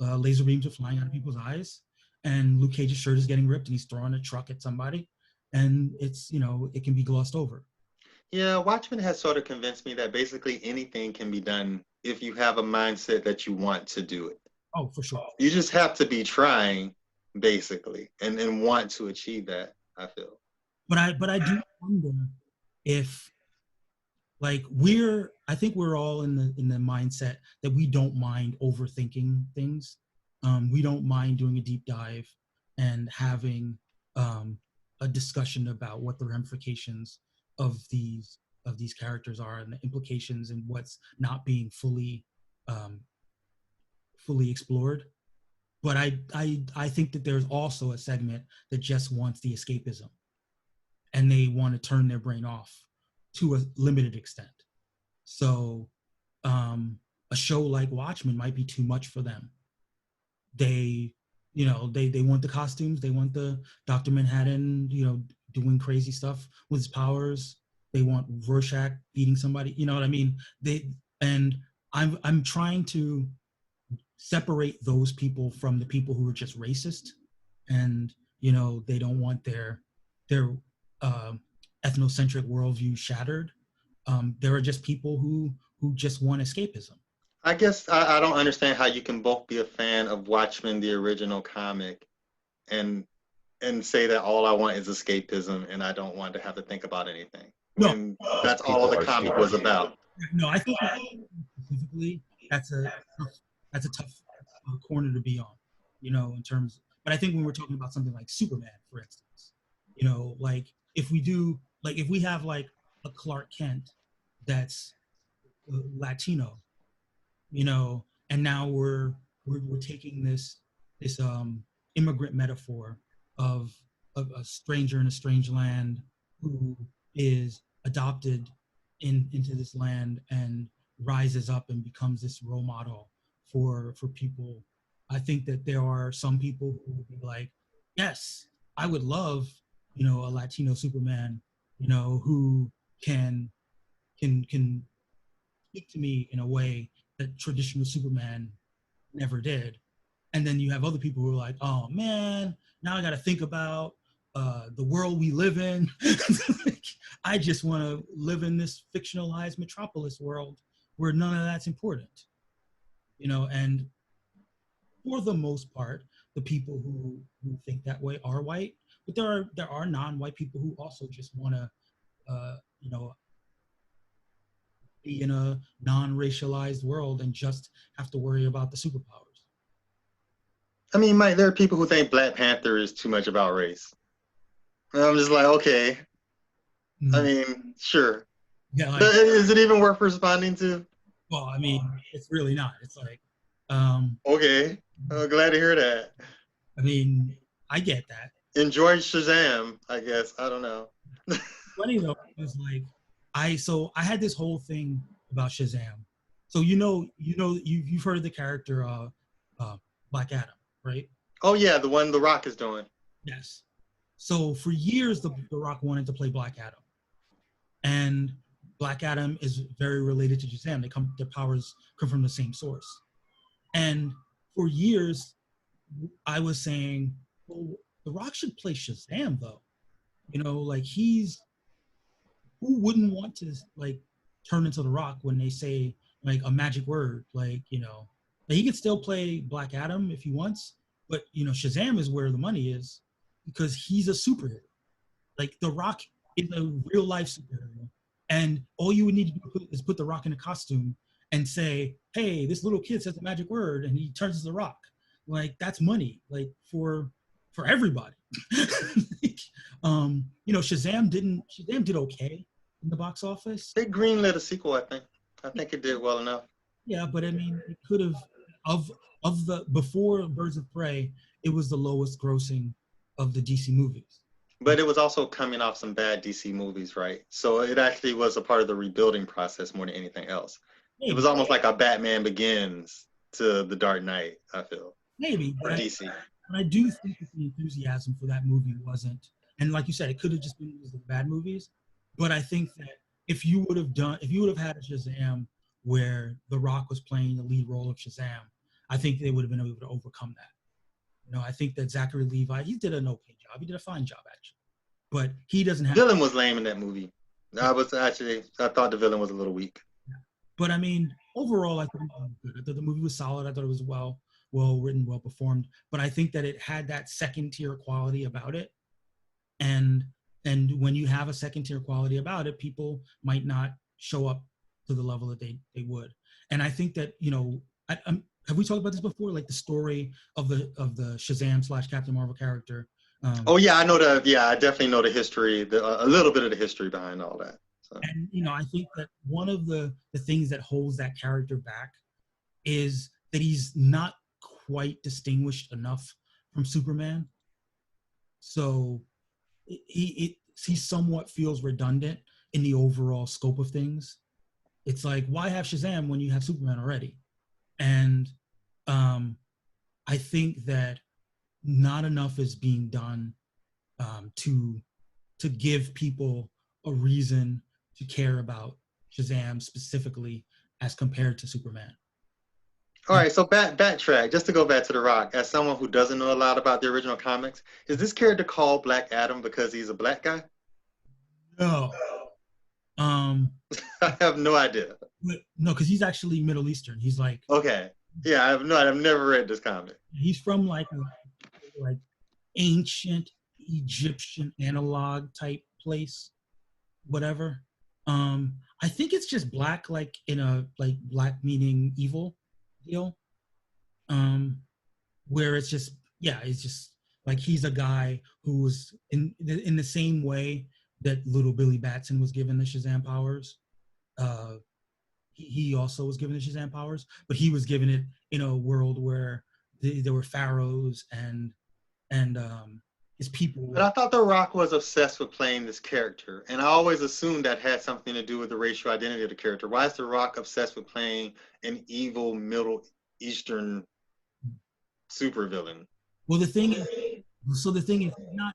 laser beams are flying out of people's eyes, and Luke Cage's shirt is getting ripped, and he's throwing a truck at somebody, and it's, it can be glossed over. Yeah, Watchmen has sort of convinced me that basically anything can be done if you have a mindset that you want to do it. Oh, for sure. You just have to be trying, basically, and want to achieve that, I feel. But I do wonder if, like, I think we're all in the mindset that we don't mind overthinking things. We don't mind doing a deep dive and having a discussion about what the ramifications of these characters are and the implications and what's not being fully explored. But I think that there's also a segment that just wants the escapism, and they want to turn their brain off to a limited extent. So a show like Watchmen might be too much for them. They want the costumes, they want the Dr. Manhattan, doing crazy stuff with his powers. They want Rorschach beating somebody. You know what I mean? And I'm trying to separate those people from the people who are just racist, and they don't want their uh, ethnocentric worldview shattered. There are just people who just want escapism. I guess I don't understand how you can both be a fan of Watchmen, the original comic, and say that all I want is escapism and I don't want to have to think about anything. When that's all the comic was about. No, I think specifically that's a tough corner to be on, in terms. But I think when we're talking about something like Superman, for instance, like if we have like a Clark Kent that's Latino, and now we're taking this immigrant metaphor of a stranger in a strange land who is adopted into this land and rises up and becomes this role model for people. I think that there are some people who would be like, yes, I would love, a Latino Superman, who can speak to me in a way that traditional Superman never did. And then you have other people who are like, oh man, now I got to think about the world we live in. I just want to live in this fictionalized metropolis world where none of that's important. And for the most part, the people who think that way are white, but there are non-white people who also just want to, be in a non-racialized world and just have to worry about the superpowers. I mean, Mike, there are people who think Black Panther is too much about race. And I'm just like, okay. I mean, sure. Yeah, like, is it even worth responding to? Well, I mean, it's really not. It's like, okay, glad to hear that. I mean, I get that. Enjoy Shazam, I guess. I don't know. Funny though, is like, I had this whole thing about Shazam. So you've heard of the character Black Adam, right? Oh yeah, the one The Rock is doing. Yes. So for years, the Rock wanted to play Black Adam, and Black Adam is very related to Shazam. Their powers come from the same source. And for years, I was saying, well, The Rock should play Shazam though. Like who wouldn't want to like turn into The Rock when they say like a magic word? Like, he could still play Black Adam if he wants, but Shazam is where the money is because he's a superhero. Like The Rock is a real life superhero. And all you would need to do is put The Rock in a costume and say, hey, this little kid says the magic word and he turns into The Rock. Like that's money, like for everybody. Shazam did okay in the box office. They greenlit a sequel, I think. I think it did well enough. Yeah, but I mean, it could have of the before Birds of Prey, it was the lowest grossing of the DC movies. But it was also coming off some bad DC movies, right? So it actually was a part of the rebuilding process more than anything else. Maybe. It was almost like a Batman Begins to The Dark Knight, I feel. Maybe. For DC. And I do think that the enthusiasm for that movie wasn't, and like you said, it could have just been the bad movies. But I think that if you would have had a Shazam where The Rock was playing the lead role of Shazam, I think they would have been able to overcome that. I think that Zachary Levi, he did an okay job. He did a fine job, actually. But he doesn't have... The villain was lame in that movie. I thought the villain was a little weak. Yeah. But I mean, overall, I thought the movie was solid. I thought it was well written, well performed. But I think that it had that second tier quality about it. And when you have a second tier quality about it, people might not show up to the level that they would. And I think that, have we talked about this before? Like the story of the Shazam / Captain Marvel character. I definitely know the history, a little bit of the history behind all that. So. And, I think that one of the things that holds that character back is that he's not quite distinguished enough from Superman. So he somewhat feels redundant in the overall scope of things. It's like, why have Shazam when you have Superman already? And I think that not enough is being done to to give people a reason to care about Shazam specifically as compared to Superman. All right, so backtrack, just to go back to The Rock, as someone who doesn't know a lot about the original comics, is this character called Black Adam because he's a black guy? No. I have no idea. No, because he's actually Middle Eastern. He's like, Okay. Yeah, I've never read this comic. he's from like ancient Egyptian analog type place, whatever. I think it's just black, like in a like black meaning evil deal. Where it's just it's just like he's a guy who was in the same way that little Billy Batson was given the Shazam powers. He also was given the Shazam powers, but he was given it in a world where there were pharaohs and his people. But I thought The Rock was obsessed with playing this character, and I always assumed that had something to do with the racial identity of the character. Why is The Rock obsessed with playing an evil Middle Eastern supervillain? Well, the thing is not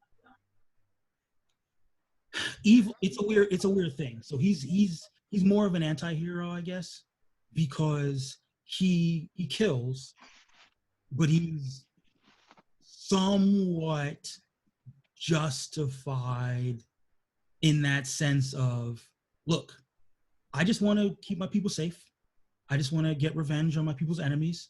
evil. It's a weird thing. So he's more of an anti-hero, I guess, because he kills, but he's somewhat justified in that sense of, look, I just want to keep my people safe. I just want to get revenge on my people's enemies.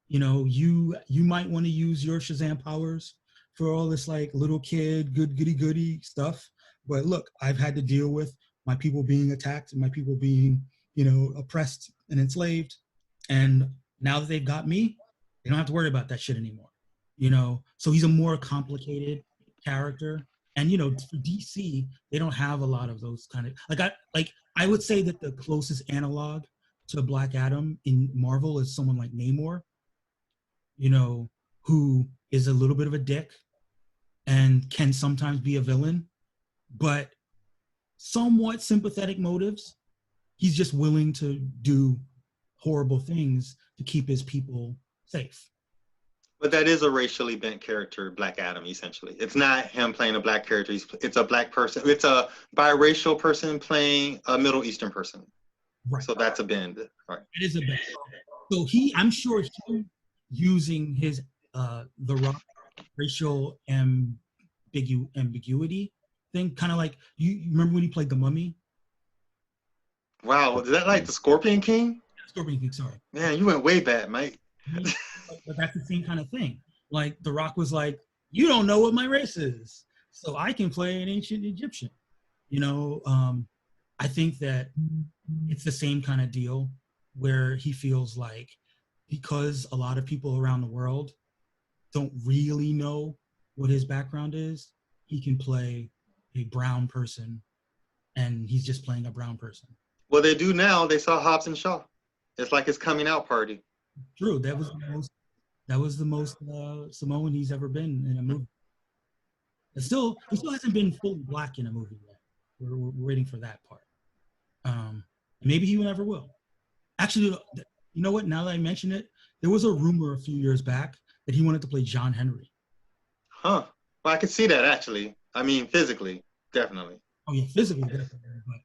You know, you might want to use your Shazam powers for all this like little kid goody stuff, but look, I've had to deal with my people being attacked and my people being, oppressed and enslaved, and now that they've got me, they don't have to worry about that shit anymore. So he's a more complicated character, and for DC, they don't have a lot of those kind of I would say that the closest analog to Black Adam in Marvel is someone like Namor, who is a little bit of a dick and can sometimes be a villain, but somewhat sympathetic motives. He's just willing to do horrible things to keep his people safe. But that is a racially bent character, Black Adam, essentially. It's not him playing a black character. It's a black person. It's a biracial person playing a Middle Eastern person. Right. So that's a bend. Right. It is a bend. So I'm sure he using his the Rock racial ambiguity thing, kind of like you remember when he played the Mummy? Wow, is that like the Scorpion King? Scorpion King, sorry. Man, you went way back, mate. But that's the same kind of thing. Like The Rock was like, you don't know what my race is, so I can play an ancient Egyptian. I think that it's the same kind of deal where he feels like, because a lot of people around the world don't really know what his background is, he can play a brown person, and he's just playing a brown person. Well, they do now. They saw Hobbs and Shaw. It's like his coming out party. True. That was the most Samoan he's ever been in a movie. He still hasn't been fully black in a movie yet. We're waiting for that part. Maybe he never will. Actually, you know what? Now that I mention it, there was a rumor a few years back that he wanted to play John Henry. Huh. Well, I could see that, actually. I mean, physically, definitely. Oh, yeah, physically, definitely. But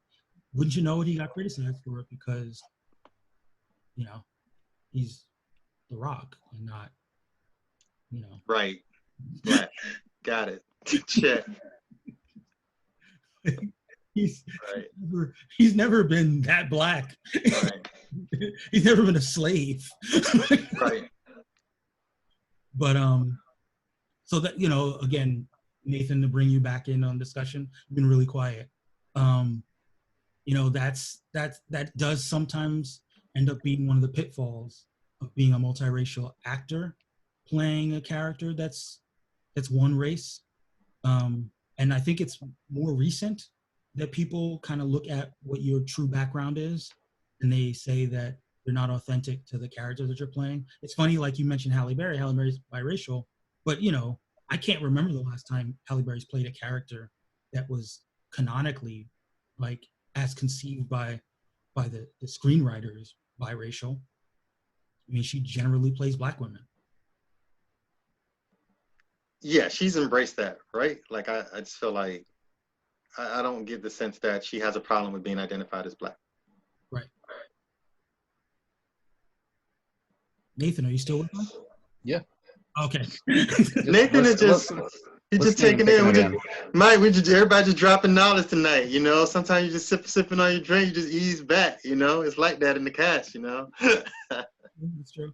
wouldn't you know it? He got criticized for it because, he's The Rock and not, Right. Right. Got it. Check. He's never been that black. Right. He's never been a slave. Right. But so that again, Nathan, to bring you back in on discussion, you've been really quiet. That does sometimes end up being one of the pitfalls of being a multiracial actor playing a character that's one race. And I think it's more recent that people kind of look at what your true background is and they say that they're not authentic to the character that you're playing. It's funny, like you mentioned Halle Berry. Halle Berry's biracial, but I can't remember the last time Halle Berry's played a character that was canonically, like, as conceived by the screenwriters, biracial. I mean, she generally plays black women. Yeah, she's embraced that, right? Like, I just feel like I don't get the sense that she has a problem with being identified as Black. Right. Nathan, are you still with us? Yeah. Okay. Nathan is just he's just taking in. Everybody just dropping knowledge tonight. You know, sometimes you just sipping on your drink, you just ease back. You know, it's like that in the cast. You know. That's true.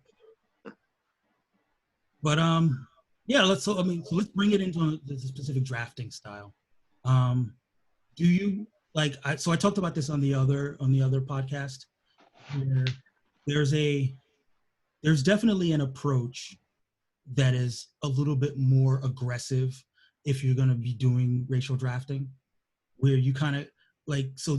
But yeah, so let's bring it into the specific drafting style. Do you like? So I talked about this on the other podcast, where there's definitely an approach that is a little bit more aggressive if you're going to be doing racial drafting, where you kind of like, so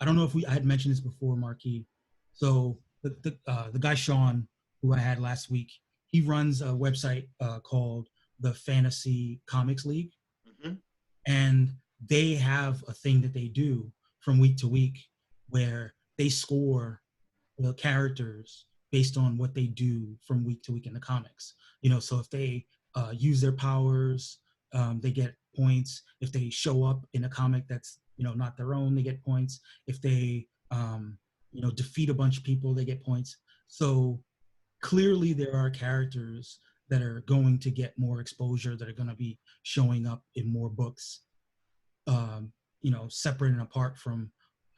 I don't know if I had mentioned this before, Marky. So the guy Sean, who I had last week, he runs a website called the Fantasy Comics League, Mm-hmm. and they have a thing that they do from week to week where they score the characters based on what they do from week to week in the comics. So if they use their powers, they get points. If they show up in a comic that's not their own, they get points. If they defeat a bunch of people, they get points. So clearly there are characters that are going to get more exposure, that are going to be showing up in more books, separate and apart from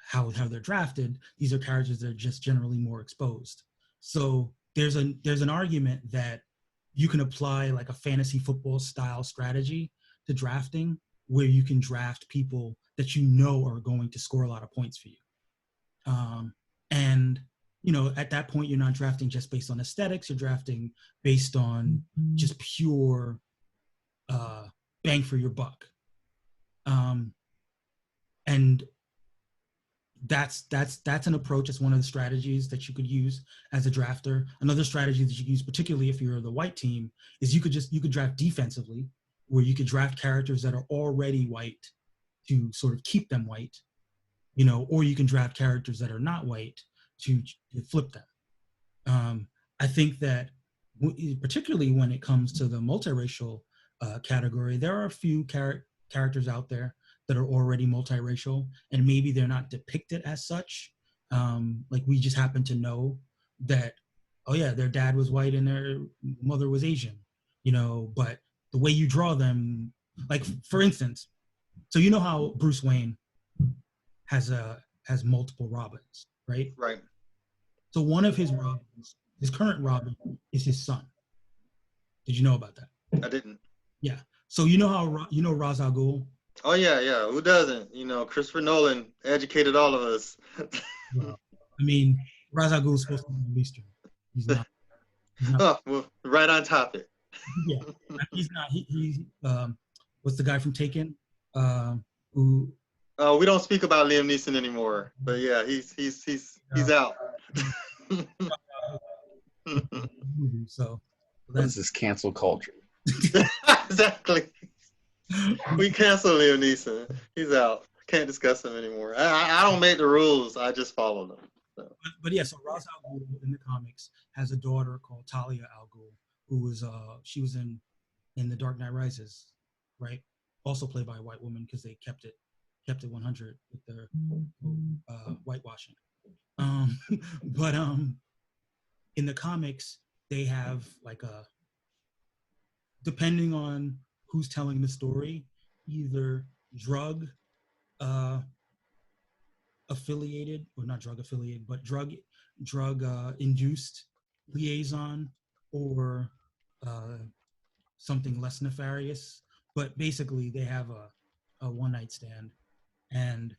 how they're drafted. These are characters that are just generally more exposed. So there's an argument that you can apply like a fantasy football style strategy to drafting, where you can draft people that are going to score a lot of points for you. And at that point, you're not drafting just based on aesthetics. You're drafting based on just pure bang for your buck. And that's an approach. It's one of the strategies that you could use as a drafter. Another strategy that you can use, particularly if you're the white team, is you could draft defensively, where you could draft characters that are already white to sort of keep them white, or you can draft characters that are not white to flip them. I think that particularly when it comes to the multiracial category, there are a few characters out there that are already multiracial, and maybe they're not depicted as such. Like we just happen to know that, oh yeah, their dad was white and their mother was Asian, but the way you draw them, like for instance, so how Bruce Wayne has multiple Robins, right? Right. So one of his Robins, his current Robin, is his son. Did you know about that? I didn't. Yeah. So Ra's al Ghul? Oh yeah. Who doesn't? Christopher Nolan educated all of us. Well, Ra's al Ghul is supposed to be Eastern. He's not. Oh, well, right on topic. Yeah, he's not. He's what's the guy from Taken? Who? Oh, we don't speak about Liam Neeson anymore. But yeah, he's out. So that's this cancel culture. Exactly. We cancel Liam Neeson. He's out. Can't discuss him anymore. I don't make the rules. I just follow them. So. But yeah, so Ra's al Ghul in the comics has a daughter called Talia al Ghul, who was she was in The Dark Knight Rises, right? Also played by a white woman, because they kept it 100 with their whitewashing. But in the comics, they have like depending on who's telling the story, either drug affiliated, or not drug affiliated, but drug induced liaison, or something less nefarious. But basically, they have a one night stand, and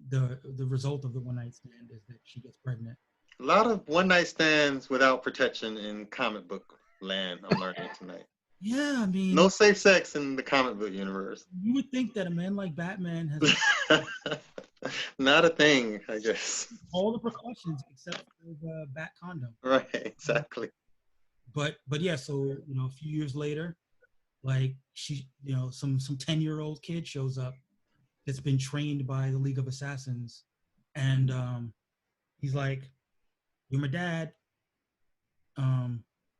the result of the one night stand is that she gets pregnant. A lot of one night stands without protection in comic book land. I'm learning tonight. Yeah, no safe sex in the comic book universe. You would think that a man like Batman has not a thing, I guess. All the precautions except for the bat condom. Right, exactly. But yeah, so a few years later, like she, some 10-year-old kid shows up that's been trained by the League of Assassins, and he's like, "You're my dad."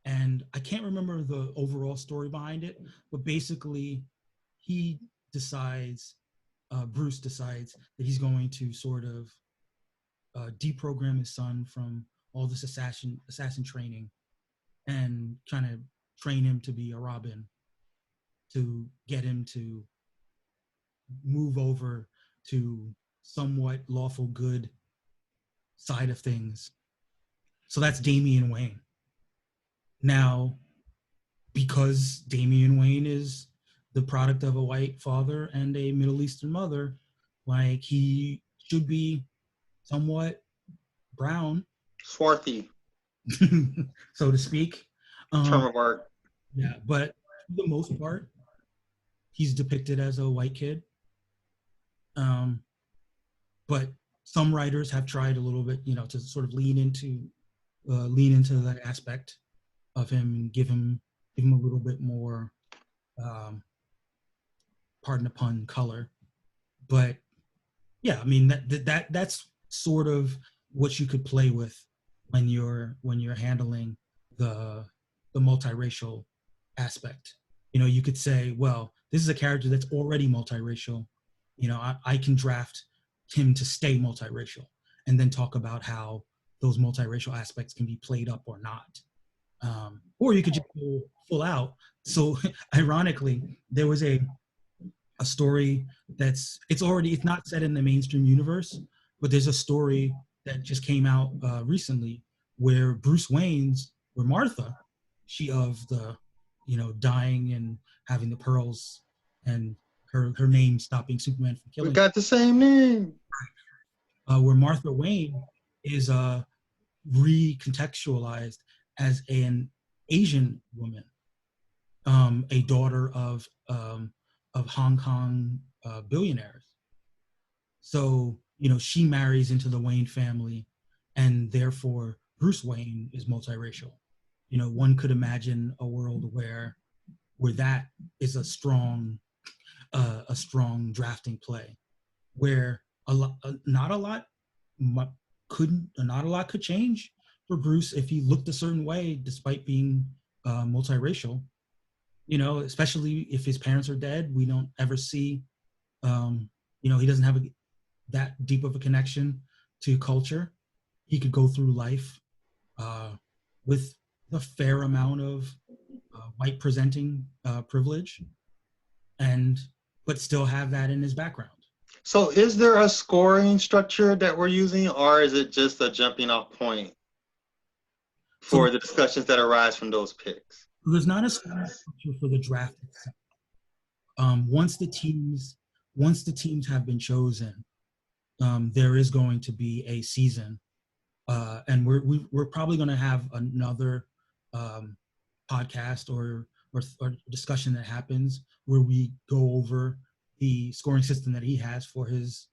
And I can't remember the overall story behind it, but basically he decides Bruce decides that he's going to sort of deprogram his son from all this assassin training and kind of train him to be a Robin, to get him to move over to somewhat lawful good side of things. So that's Damian Wayne. Now, because Damian Wayne is the product of a white father and a Middle Eastern mother, like he should be somewhat brown, Swarthy, so to speak. term of art. Yeah, but for the most part, he's depicted as a white kid. But some writers have tried a little bit, to sort of lean into that aspect of him and give him a little bit more, pardon the pun, color. But yeah, I mean that's sort of what you could play with when you're handling the multiracial aspect. You could say, well, this is a character that's already multiracial. I can draft him to stay multiracial, and then talk about how those multiracial aspects can be played up or not. Or you could just go full out. So ironically, there was a story it's not set in the mainstream universe, but there's a story that just came out recently where Martha, she of the, dying and having the pearls and her name stopping Superman from We killing. got the same name. Where Martha Wayne is recontextualized as an Asian woman, a daughter of Hong Kong billionaires. So, she marries into the Wayne family, and therefore Bruce Wayne is multiracial. One could imagine a world where that is a strong drafting play, where not a lot could change for Bruce if he looked a certain way despite being multiracial. Especially if his parents are dead, we don't ever see, he doesn't have that deep of a connection to culture. He could go through life with a fair amount of white presenting privilege, but still have that in his background. So is there a scoring structure that we're using, or is it just a jumping off point for the discussions that arise from those picks? There's not a scoring structure for the draft itself. Once the teams have been chosen, there is going to be a season, and we're probably going to have another podcast or discussion that happens where we go over the scoring system that he has for his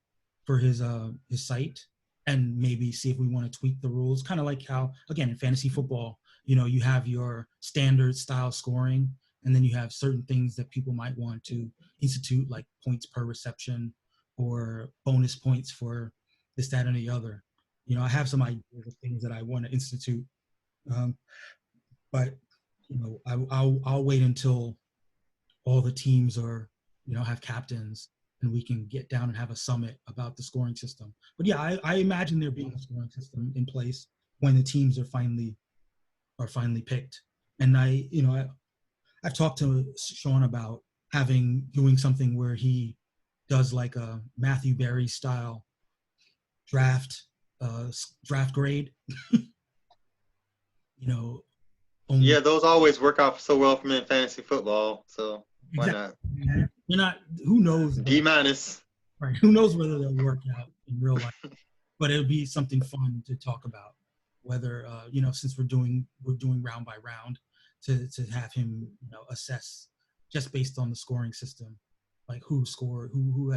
site, and maybe see if we want to tweak the rules, kind of like how, again, in fantasy football, you have your standard style scoring, and then you have certain things that people might want to institute, like points per reception or bonus points for this, that, and the other. I have some ideas of things that I want to institute, but I'll wait until all the teams are, have captains, and we can get down and have a summit about the scoring system. But yeah, I imagine there being a scoring system in place when the teams are finally picked. And I've talked to Sean about doing something where he does like a Matthew Berry style draft grade. Yeah, those always work out so well for me in fantasy football. So why not? You're not. Who knows? D-. Right. Who knows whether they'll work out in real life? But it'll be something fun to talk about. Whether since we're doing round by round, to have him assess just based on the scoring system, like who scored, who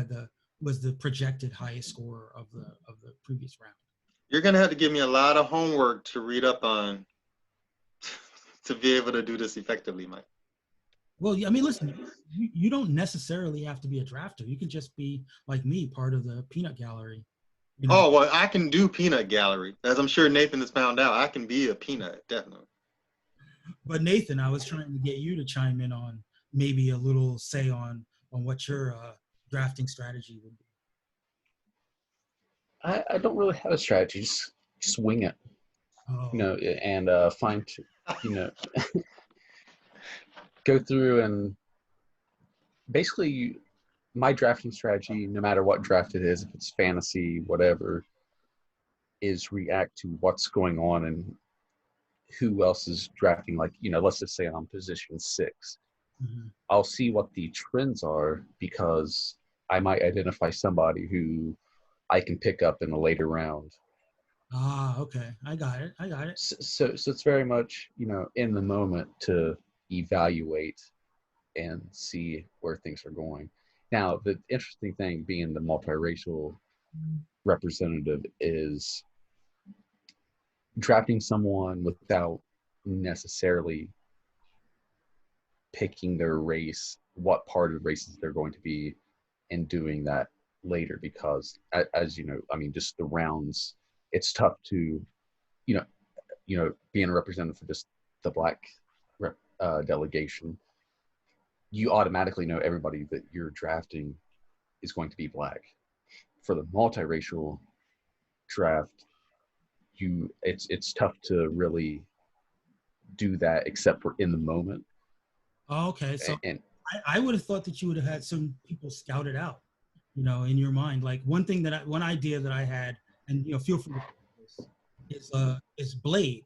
was the projected highest scorer of the previous round. You're gonna have to give me a lot of homework to read up on to be able to do this effectively, Mike. Well, I mean, listen, you don't necessarily have to be a drafter. You can just be like me, part of the peanut gallery. Oh, well, I can do peanut gallery. As I'm sure Nathan has found out, I can be a peanut, definitely. But Nathan, I was trying to get you to chime in on maybe a little say on what your drafting strategy would be? I don't really have a strategy. Just wing it, Oh, and find, you know, go through and basically my drafting strategy, no matter what draft it is, if it's fantasy, whatever, is react to what's going on and who else is drafting. Like, let's just say I'm position 6. mhm. I'll see what the trends are because I might identify somebody who I can pick up in a later round. Okay. I got it. I got it. So it's very much, in the moment to evaluate and see where things are going. Now, the interesting thing being the multiracial representative is drafting someone without necessarily picking their race, what part of races they're going to be, and doing that later because, as you know, I mean, just the rounds, it's tough to, you know, being a representative for just the black delegation, you automatically know everybody that you're drafting is going to be black. For the multiracial draft, it's tough to really do that except for in the moment. Okay. So And I would have thought that you would have had some people scouted out, in your mind. Like one idea that I had, and feel free to this, is Blade.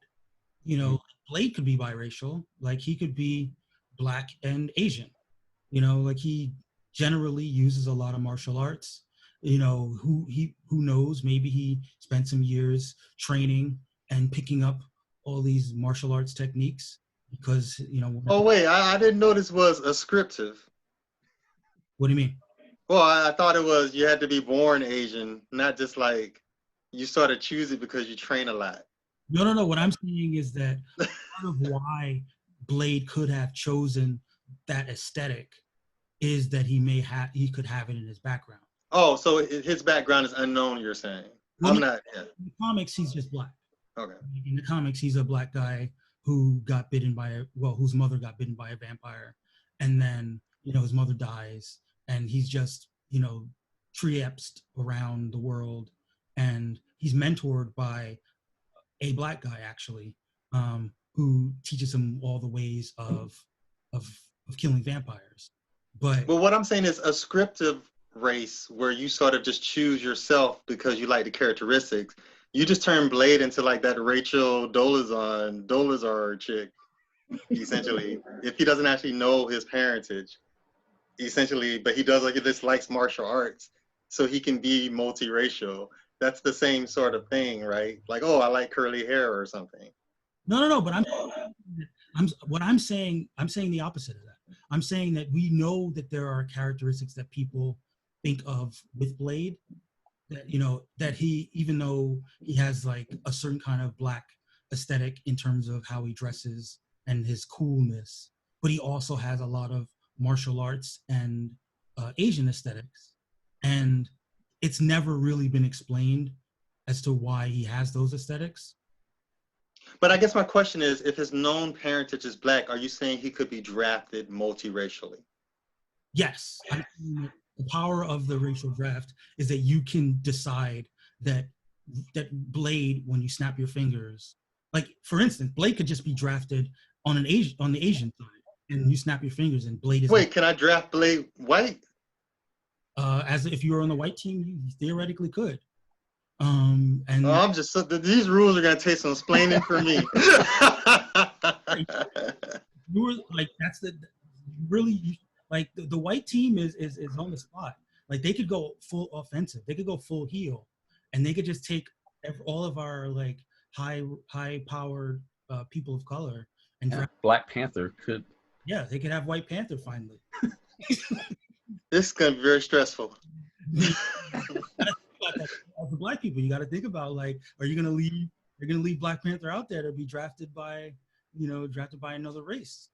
Blade could be biracial. Like he could be black and Asian. Like he generally uses a lot of martial arts. Who knows? Maybe he spent some years training and picking up all these martial arts techniques because Oh wait, I didn't know this was ascriptive. What do you mean? Well, I thought it was you had to be born Asian, not just like you sort of choose it because you train a lot. No. What I'm saying is that part of why Blade could have chosen that aesthetic is that he could have it in his background. Oh, so his background is unknown, you're saying? Well, I'm not. Yeah. In the comics, he's just black. Okay. In the comics, he's a black guy whose mother got bitten by a vampire, and then his mother dies, and he's just triepsed around the world, and he's mentored by a black guy actually, who teaches him all the ways of killing vampires. But what I'm saying is a scriptive race where you sort of just choose yourself because you like the characteristics. You just turn Blade into like that Rachel Dolezal chick, essentially. If he doesn't actually know his parentage, essentially, but he does like this likes martial arts, so he can be multiracial. That's the same sort of thing, right? Like, oh, I like curly hair or something. No. But I'm saying the opposite of that. I'm saying that we know that there are characteristics that people think of with Blade that that he, even though he has like a certain kind of black aesthetic in terms of how he dresses and his coolness, but he also has a lot of martial arts and Asian aesthetics, and it's never really been explained as to why he has those aesthetics. But I guess my question is, if his known parentage is black, are you saying he could be drafted multiracially? Yes. The power of the racial draft is that you can decide that Blade, when you snap your fingers, like for instance, Blade could just be drafted on the Asian side, and you snap your fingers, and Blade is. Wait, can I draft Blade white? As if you were on the white team, you theoretically could. I'm just these rules are gonna take some explaining for me. You were like the white team is on the spot. Like they could go full offensive, they could go full heel, and they could just take all of our like high powered people of color and draft. Black Panther could. Yeah, they could have White Panther finally. This is gonna be very stressful. As the black people, you got to think about like, are you gonna leave Black Panther out there to be drafted by another race?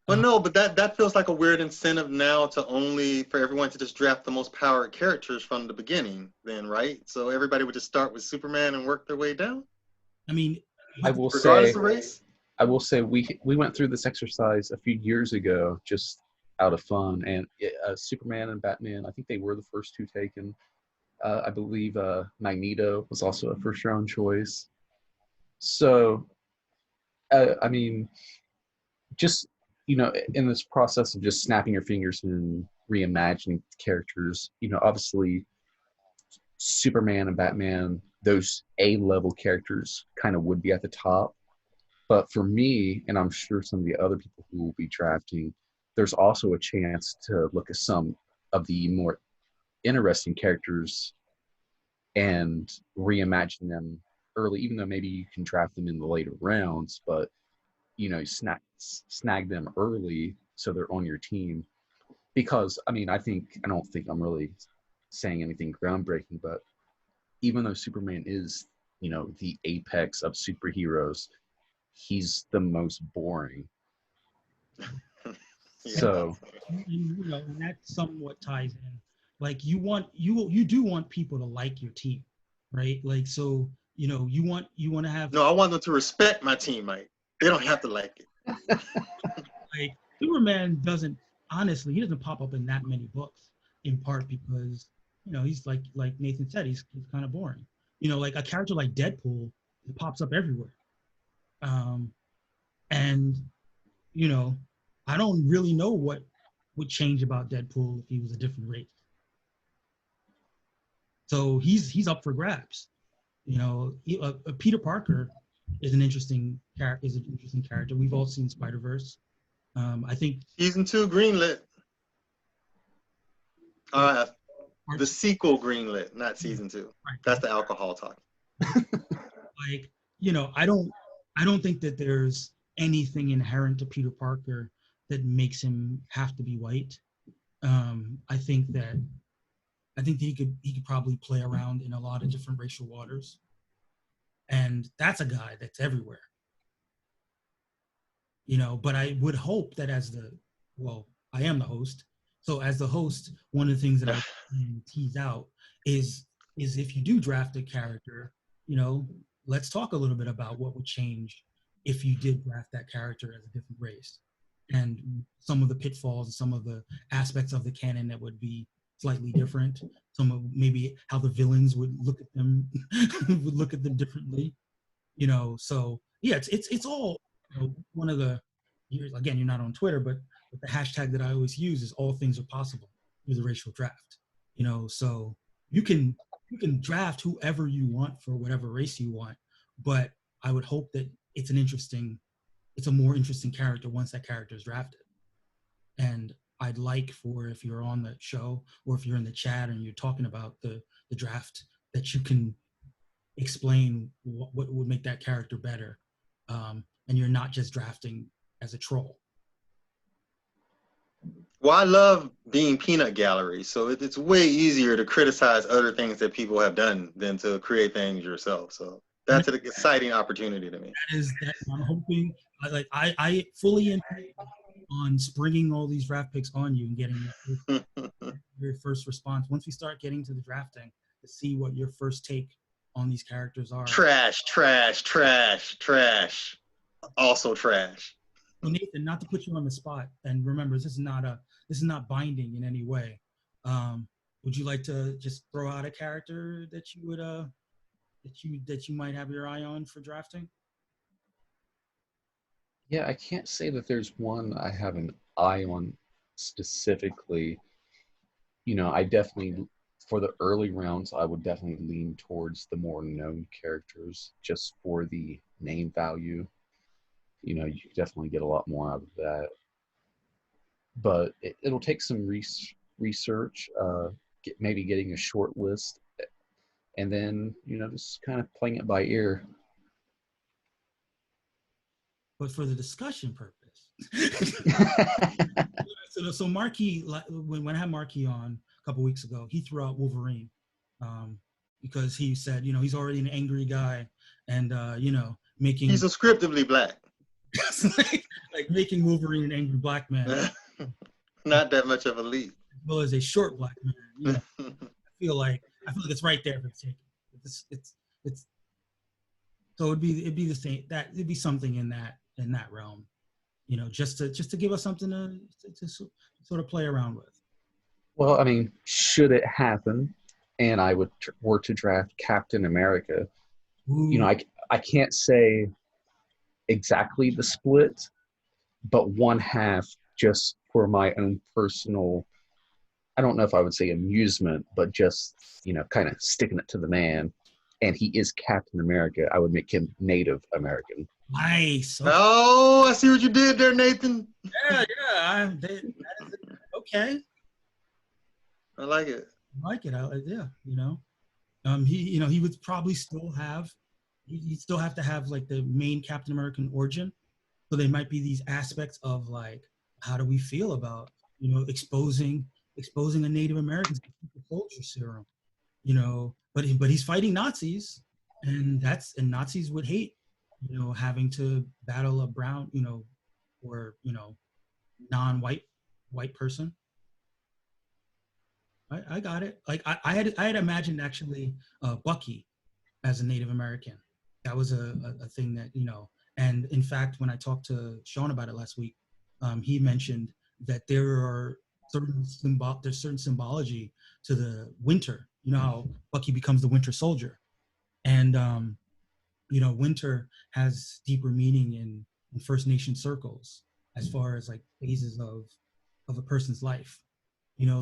Well, no, but that feels like a weird incentive now for everyone to just draft the most powered characters from the beginning, then, right? So everybody would just start with Superman and work their way down. I mean, regardless of race. I will say we went through this exercise a few years ago, just out of fun. And Superman and Batman, I think they were the first two taken. I believe Magneto was also a first round choice. So, I mean, just, in this process of just snapping your fingers and reimagining characters, obviously Superman and Batman, those A-level characters kind of would be at the top. But for me, and I'm sure some of the other people who will be drafting, there's also a chance to look at some of the more interesting characters and reimagine them early, even though maybe you can draft them in the later rounds, but snag them early so they're on your team. Because I mean, I don't think I'm really saying anything groundbreaking, but even though Superman is, the apex of superheroes, he's the most boring. Yeah. So And that somewhat ties in. Like you do want people to like your team, right? Like so, you want to have No, I want them to respect my teammate. They don't have to like it. like Superman doesn't he doesn't pop up in that many books, in part because he's like Nathan said, he's kind of boring. Like a character like Deadpool, it pops up everywhere. And I don't really know what would change about Deadpool if he was a different race. So he's up for grabs. Peter Parker is an interesting character. We've all seen Spider-Verse. I think Season 2 greenlit. The sequel greenlit, not season 2. Right. That's the alcohol talk. Like, I don't think that there's anything inherent to Peter Parker that makes him have to be white. I think that he could probably play around in a lot of different racial waters. And that's a guy that's everywhere. But I would hope that I am the host. So as the host, one of the things that I can tease out is if you do draft a character, let's talk a little bit about what would change if you did draft that character as a different race, and some of the pitfalls and some of the aspects of the canon that would be slightly different. Some of maybe how the villains would look at them differently. So yeah, it's all one of the, again, you're not on Twitter, but the hashtag that I always use is all things are possible through the racial draft. So you can draft whoever you want for whatever race you want, but I would hope that it's a more interesting character once that character is drafted. And I'd like for, if you're on the show or if you're in the chat and you're talking about the draft, that you can explain what would make that character better. And you're not just drafting as a troll. Well, I love being peanut gallery, so it's way easier to criticize other things that people have done than to create things yourself. So that's an exciting opportunity to me. I'm hoping, I fully intend on springing all these draft picks on you and getting your first response once we start getting to the drafting, to see what your first take on these characters are. Trash. Also trash. So Nathan, not to put you on the spot, and remember, this is not binding in any way. Would you like to just throw out a character that you would that you might have your eye on for drafting? yeah, I can't say that there's one I have an eye on specifically. I definitely, for the early rounds, I would definitely lean towards the more known characters just for the name value. You definitely get a lot more out of that. But it'll take some research, maybe getting a short list, and then, just kind of playing it by ear. But for the discussion purpose. So Marky, when I had Marky on a couple weeks ago, he threw out Wolverine because he said, he's already an angry guy, and making He's descriptively black. like making Wolverine an angry black man. Not that much of a leap. As well as a short black man. I feel like it's right there for the taking. It's so it'd be the same, that it'd be something in that realm. just to give us something to sort of play around with. Well, I mean, should it happen, and I were to draft Captain America, Ooh, I can't say exactly the split, but one half just for my own personal, I don't know if I would say amusement, but just, kind of sticking it to the man. And he is Captain America. I would make him Native American. nice. Okay. Oh, I see what you did there, Nathan. Yeah. That is okay. I like it. I like it. Yeah. He would probably still have. He'd still have to have like the main Captain American origin. So there might be these aspects of like, how do we feel about exposing a Native American soldier serum, but he's fighting Nazis, and Nazis would hate, having to battle a brown, or white person. I got it. Like I had imagined actually Bucky as a Native American. That was a thing that and in fact, when I talked to Sean about it last week, he mentioned that there's certain symbology to the winter. You know how Bucky becomes the Winter Soldier, and winter has deeper meaning in First Nation circles as far as like phases of a person's life.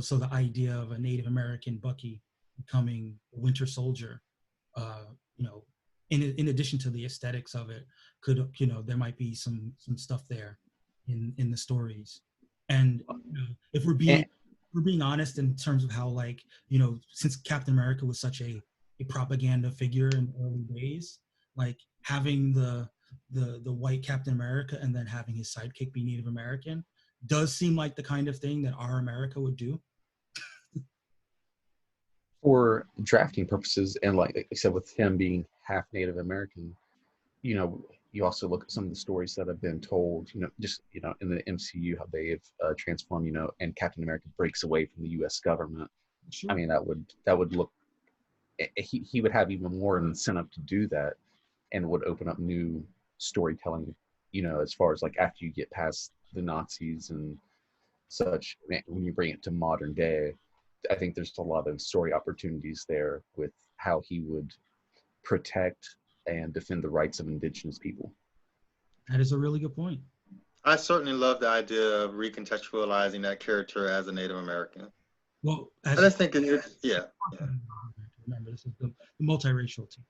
So the idea of a Native American Bucky becoming a Winter Soldier, uh, you know, in addition to the aesthetics of it, could there might be some stuff there in the stories, and if we're being honest in terms of how like since Captain America was such a propaganda figure in the early days, like having the white Captain America and then having his sidekick be Native American does seem like the kind of thing that our America would do. For drafting purposes, and like I said, with him being half Native American, you also look at some of the stories that have been told, just in the MCU, how they've transformed, and Captain America breaks away from the U.S. government. Sure. I mean, that would look, he would have even more incentive to do that, and would open up new storytelling, as far as like after you get past the Nazis and such. When you bring it to modern day, I think there's a lot of story opportunities there with how he would protect and defend the rights of indigenous people. That is a really good point. I certainly love the idea of recontextualizing that character as a Native American. Well, I just think yeah. Remember, this is the multiracial team.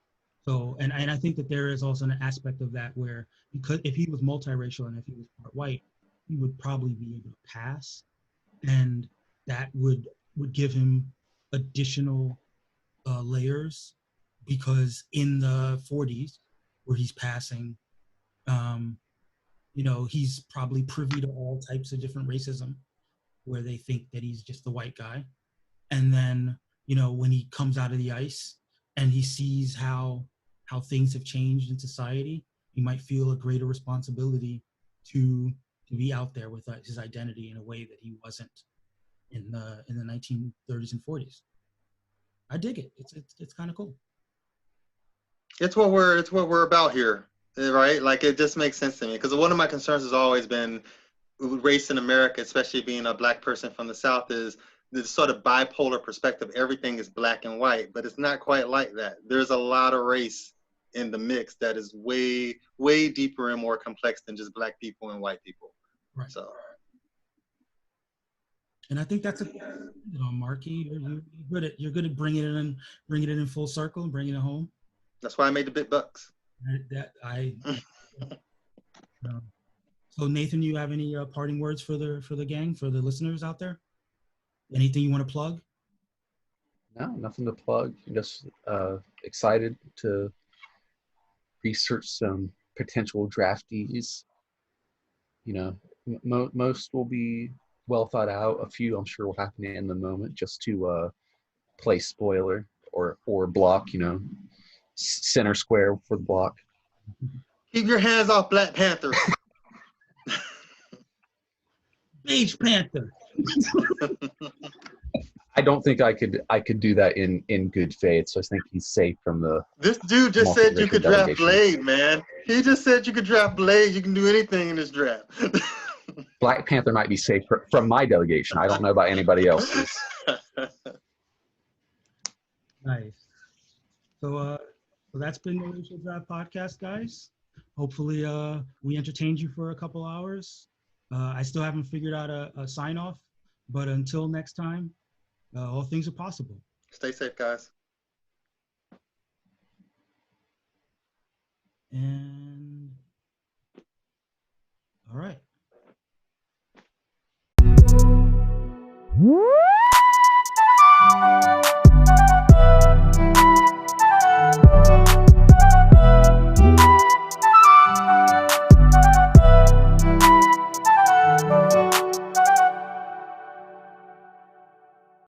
So, and I think that there is also an aspect of that where, because if he was multiracial and if he was part white, he would probably be able to pass, and that would give him additional layers, because in the 40s where he's passing, he's probably privy to all types of different racism where they think that he's just the white guy. And then, when he comes out of the ice and he sees how things have changed in society, he might feel a greater responsibility to be out there with his identity in a way that he wasn't in the 1930s and 40s. I dig it. It's kind of cool. It's what we're about here, right? Like it just makes sense to me, because one of my concerns has always been race in America, especially being a Black person from the South, is this sort of bipolar perspective. Everything is black and white, but it's not quite like that. There's a lot of race in the mix that is way, way deeper and more complex than just Black people and white people. Right. So. And I think that's Marky, you're good at bringing it in full circle and bringing it home. That's why I made the big bucks. So Nathan, you have any parting words for the gang, for the listeners out there? Anything you want to plug? No, nothing to plug. I'm just excited to research some potential draftees. Most will be well thought out. A few I'm sure will happen in the moment, just to play spoiler or block, center square for the block. Keep your hands off Black Panther. Beige Panther. I don't think I could do that in good faith. So I think he's safe from the This dude just said you multiracial could draft delegation. Blade, man. He just said you could draft Blade. You can do anything in this draft. Black Panther might be safe from my delegation. I don't know about anybody else's. Nice. So that's been the Racial Draft Podcast, guys. Hopefully we entertained you for a couple hours. I still haven't figured out a sign off, but until next time, all things are possible. Stay safe, guys. And all right.